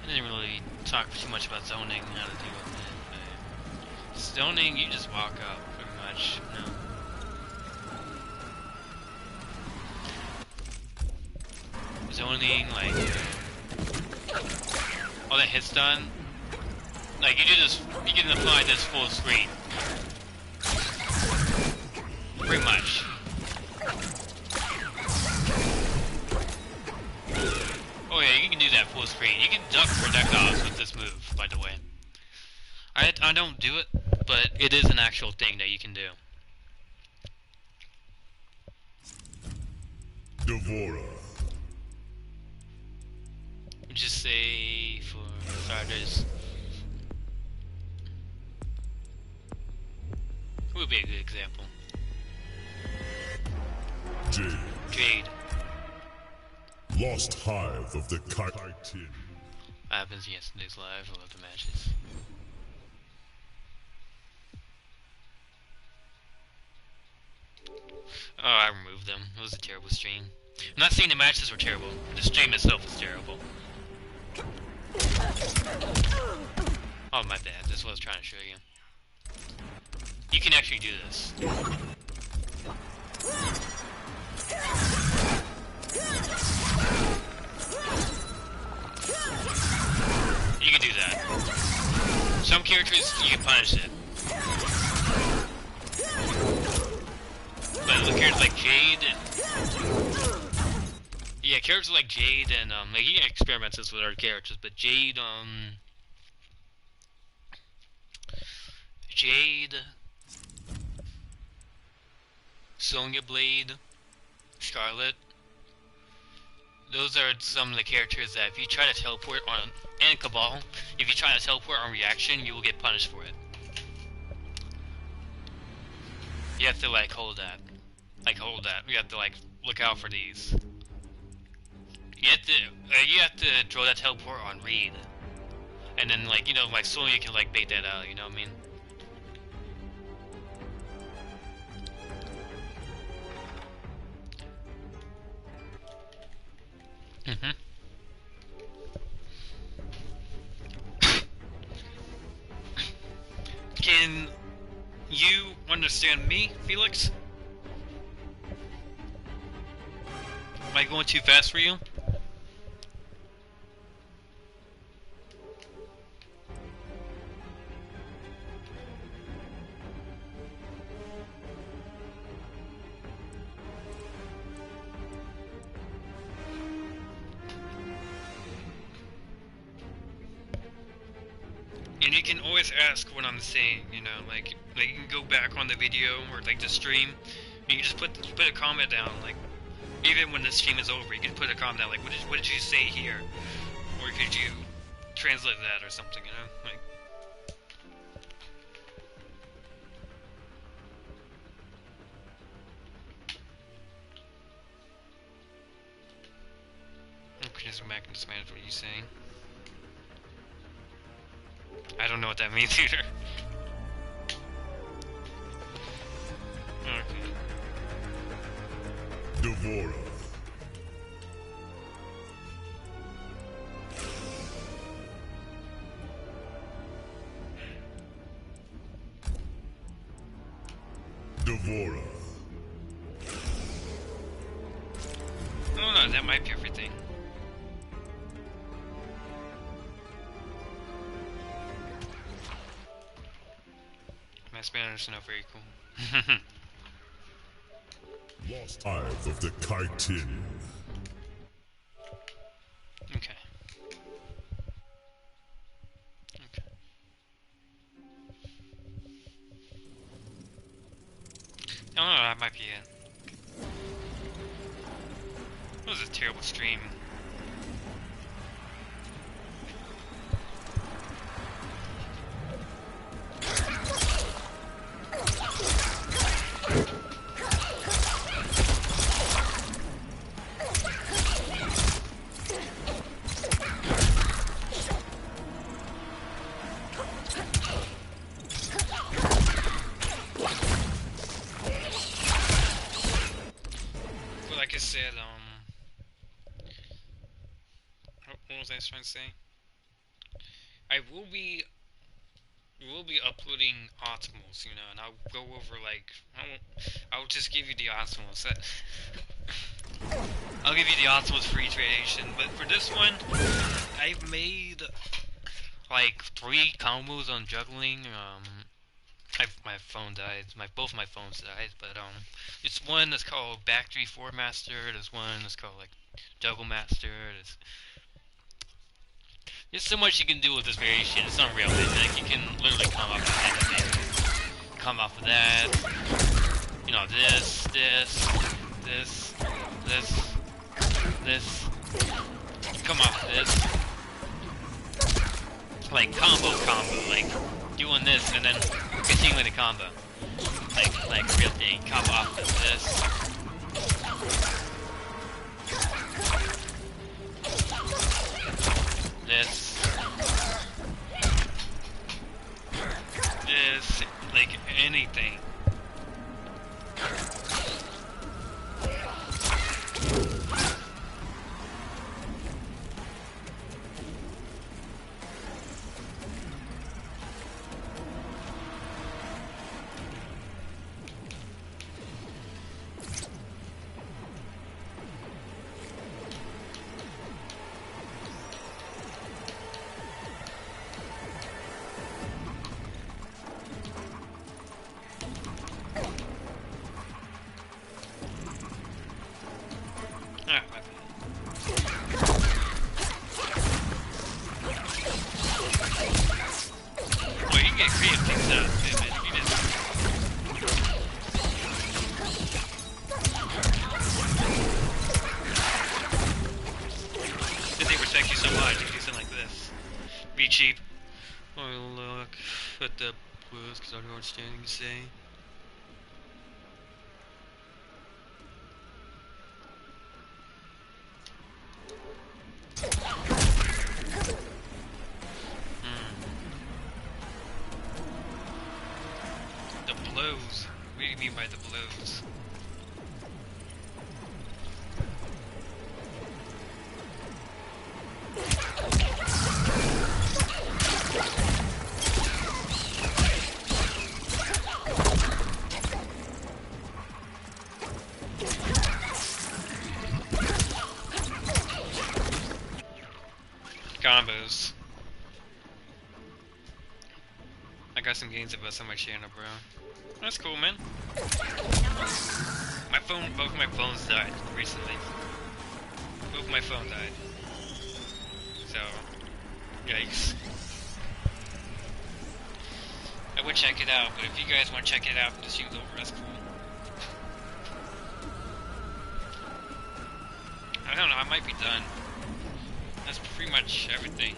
I didn't really talk too much about zoning, how to deal with it. Zoning, you just walk up, pretty much. No. Zoning, like, all that hits done. Like, you can apply this full screen. Pretty much. Oh yeah, you can do that full screen. You can duck projectiles with this move, by the way. I don't do it, but it is an actual thing that you can do. Devora. Just say, for starters, who would be a good example? Jade. Jade. Lost Hive of the Chitin. Happens in yesterday's live or other matches. Oh, I removed them. It was a terrible stream. I'm not saying the matches were terrible. The stream itself was terrible. Oh, my bad. That's what I was trying to show you. You can actually do this. You can do that. Some characters, you can punish it. But with characters like Jade and... Yeah, characters like Jade and, like, you can experiment this with other characters, but Jade, Sonya Blade, Scarlet, those are some of the characters that if you try to teleport on, and Cabal, if you try to teleport on reaction, you will get punished for it. You have to, like, hold that. You have to, like, look out for these. You have to draw that teleport on Reed. And then, like, you know, like, Sonya can, like, bait that out, you know what I mean? Can you understand me, Felix? Am I going too fast for you? And you can always ask what I'm saying, you know, like you can go back on the video or like the stream, and you just put a comment down, like even when the stream is over, you can put a comment down, like what did you say here, or could you translate that or something, you know, like. Okay, just back into Spanish. What are you saying? I don't know what that means either. Okay. Devora. Devora. Oh no, that might be everything. My Spanish is not very cool. Lost Hive of the Chitin. Okay. Okay. Oh no, that might be it. That was a terrible stream. Like I said, what was I trying to say? We will be uploading optimals, you know, and I'll go over like, I'll just give you the optimals. I'll give you the optimals for each variation, but for this one, I've made like 3 combos on juggling. My phone died. Both my phones died, but it's one that's called Back 3-4 Master. There's one that's called like Juggle Master. There's so much you can do with this variation. It's unreal. Like you can literally come off of anything. Come off of that. You know, this. Come off of this. Like combo, like doing this and then continuing the combo. Like real thing. Come off of this. This, like anything. Cheap. I'll look at the blues because I don't understand what you say. The blows. What do you mean by the blows? Combos. I got some gains of us on my channel, bro. That's cool, man. Both my phones died recently. Both my phone died. So, yikes. check it out, but if you guys want to check it out and the stream's over, that's cool. I don't know, I might be done. That's pretty much everything.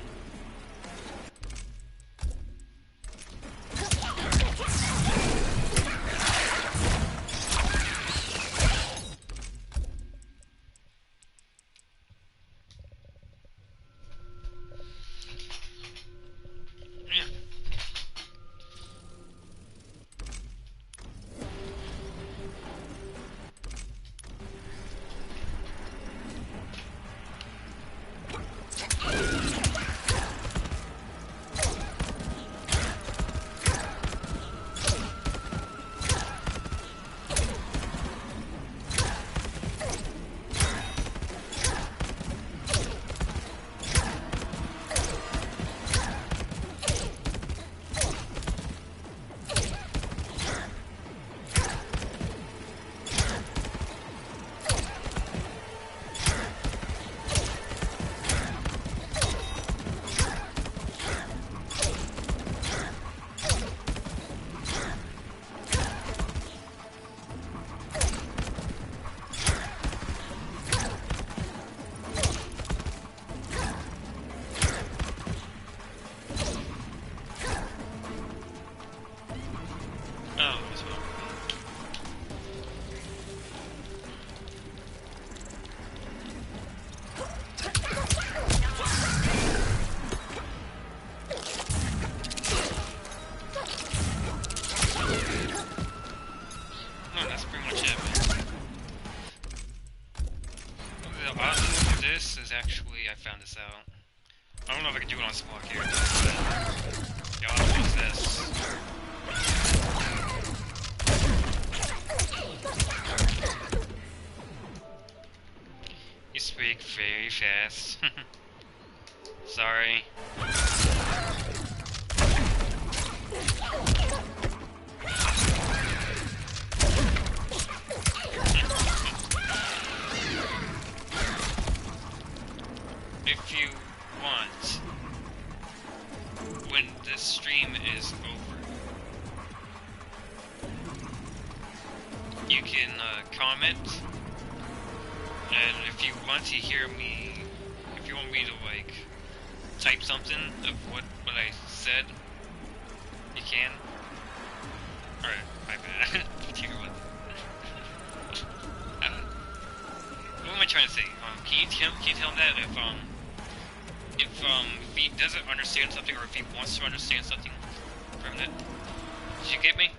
Actually, I found this out. I don't know if I can do it on Squawk here, but y'all use this. You speak very fast. Sorry. If you want, when the stream is over, you can comment, and if you want to hear me, if you want me to like type something of what I said, you can. Alright, my bad. Dear one. What am I trying to say? Can you tell him that if he doesn't understand something, or if he wants to understand something from it? Did you get me?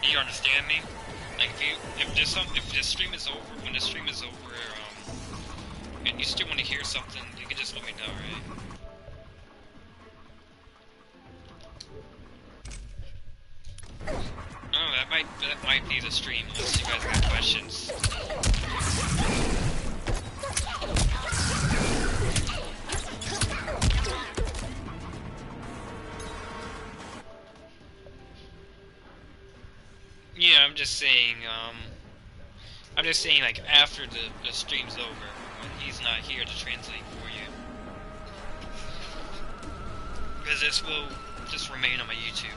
You understand me? Like if the stream is over, when the stream is over, and you still want to hear something, you can just let me know, right? Oh, that might be the stream, unless you guys got questions. Yeah, I'm just saying, like, after the stream's over, when he's not here to translate for you. Because this will just remain on my YouTube.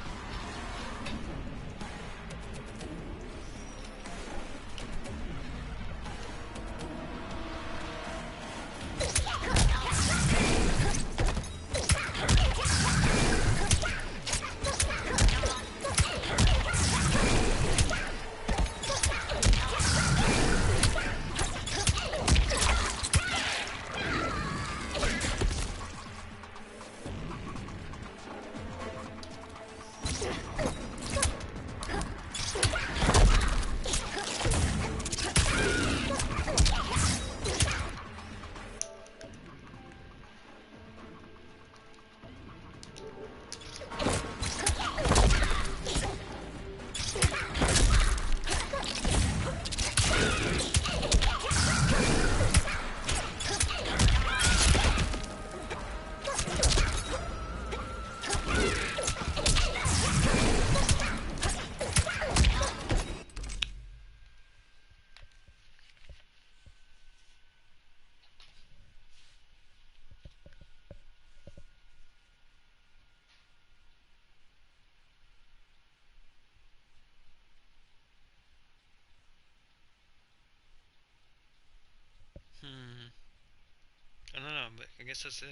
guess that's it.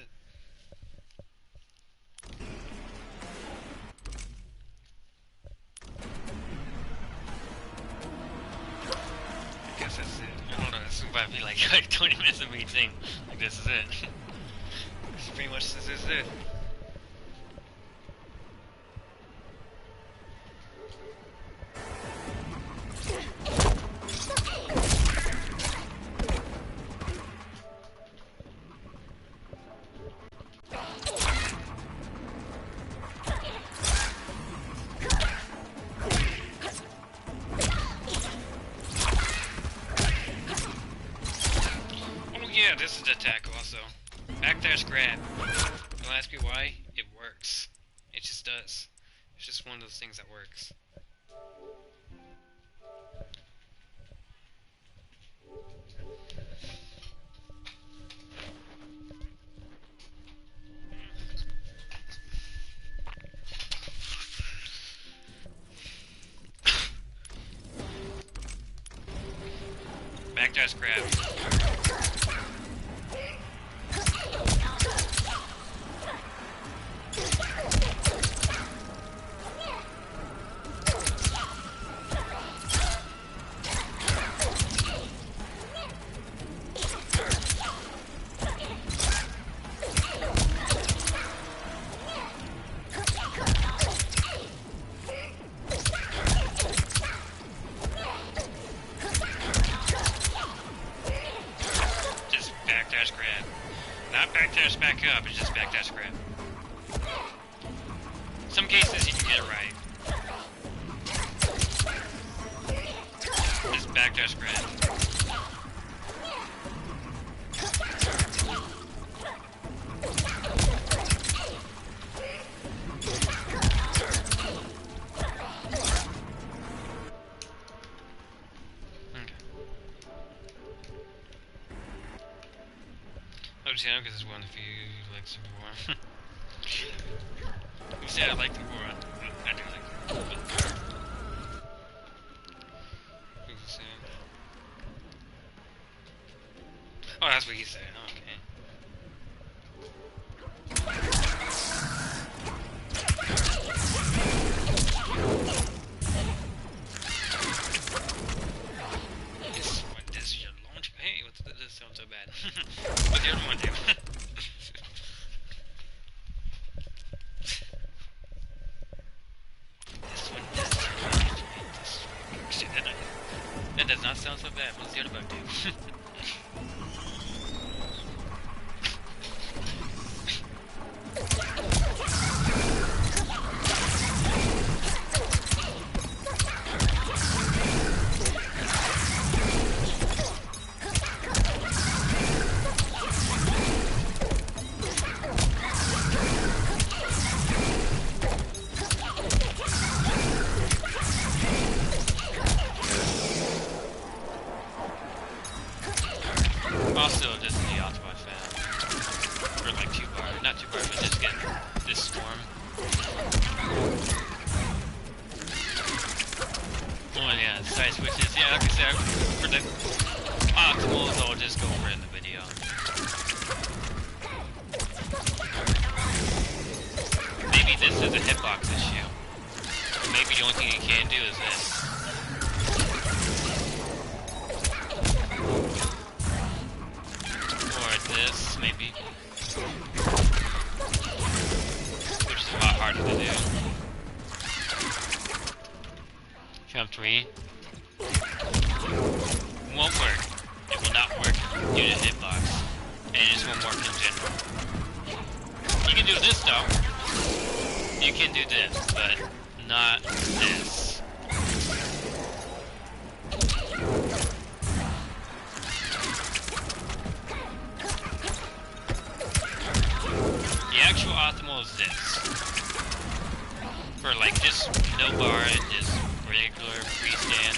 I guess that's it. I don't know, this will probably be like 20 minutes of me saying, like, this is it. This is pretty much, this is it. Yeah, this is the attack also. Back there's grab. Don't ask me why, it works. It just does. It's just one of those things that works. Back dash grab. Backdash grab. Not backdash back up, it's just backdash grab. Some cases you can get it right. Just backdash grab. Channel because it's one of the few who likes Super War. You said I like the war. I do like the war. Who's he saying? Oh, that's what he said. Okay. This is your launch. Hey, this sounds so bad. What's the other one do? That does not sound so bad. What's the other bug do? Also, just the Autobot fan. Or like 2-bar. Not 2-bar, but just get this storm. Oh yeah, side switches. Yeah, like I said, for the optimals, I'll just go over in the video. Maybe this is a hitbox issue. Or maybe the only thing you can do is this. This, maybe. Which is a lot harder to do. Jump 3. Won't work. It will not work due to hitbox. And it just won't work in general. You can do this though. You can do this, but not this. The actual optimal is this. For like just no bar and just regular freestand.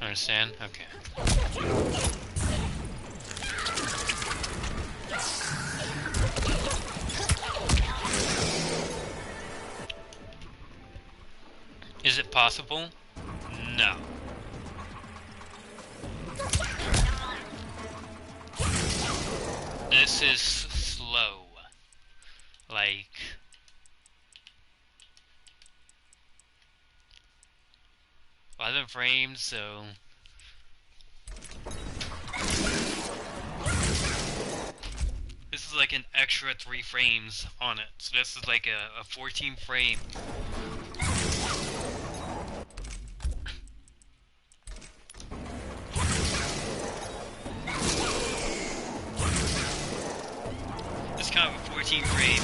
Understand? Okay. Is it possible? No. This is slow. Like 11 frames, so this is like an extra 3 frames on it. So this is like a 14 frame. It's kind of a 14 frame.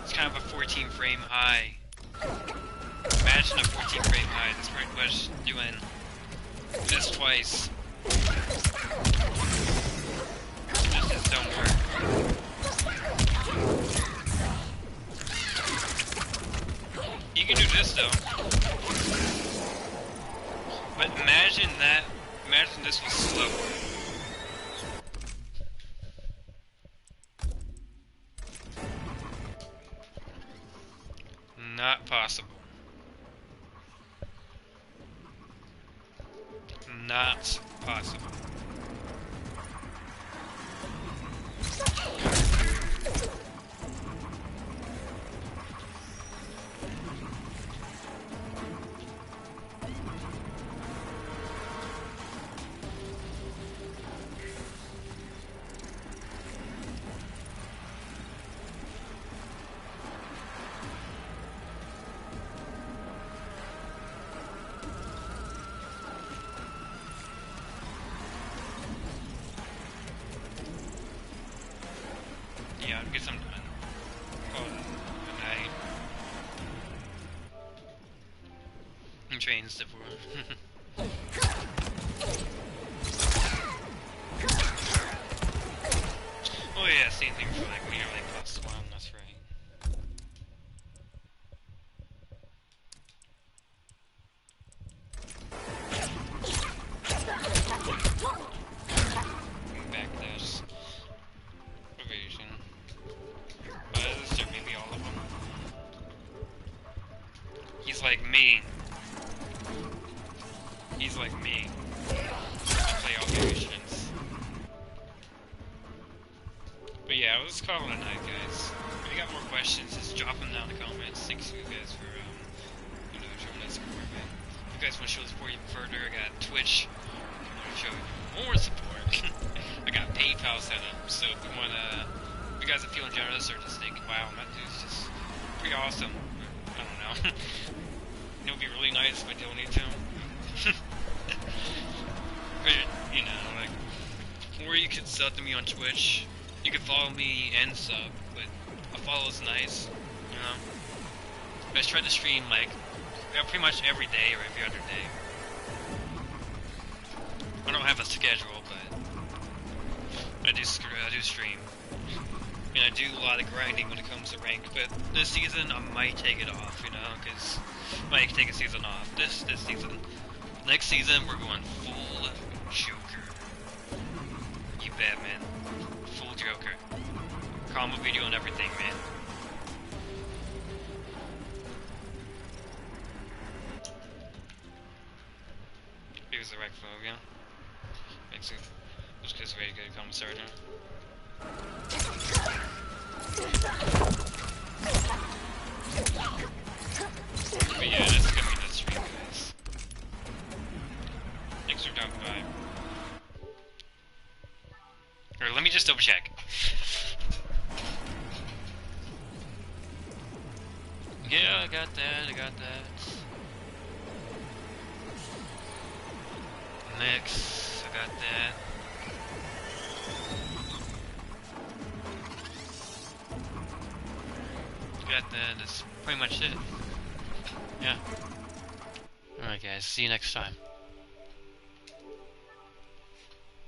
It's kind of a 14 frame high. Imagine a 14 frame high. It's pretty much doing this twice. This just don't work. You can do this though. But imagine that. Imagine this was slower. Not possible. Not possible. Yeah, I'll get some done. Oh, tonight. I'm training stuff for Oh yeah, same thing for like when you're like +1, that's right. Backdash. Evasion. This is maybe all of them. He's like me. He's like me. I play all variations. But yeah, let's call it a night, guys. If you got more questions, just drop them down in the comments. Thanks you guys for showing that support, man. If you guys want to show the support even further, I got Twitch. I want to show you more support. I got PayPal set up, so if you want to, if you guys are feeling generous or just think, wow, that dude's just pretty awesome. I don't know. It would be really nice if I donate to him. But, you know, like, or you could sub to me on Twitch. You could follow me and sub, but a follow is nice, you know. I try to stream like pretty much every day or every other day. I don't have a schedule, but I do stream. And I do a lot of grinding when it comes to rank, but this season I might take it off, you know, because I might take a season off. This season. Next season we're going full Joker. You bet, man. Full Joker. Combo video and everything, man. Here's the Arachnophobia. Makes it just because ready to go to come sergeant. But yeah, that's gonna be the stream, guys. Thanks for dropping by. Or let me just double check. Yeah, I got that. Next, I got that. Got that, that's pretty much it. Yeah. Alright guys, see you next time.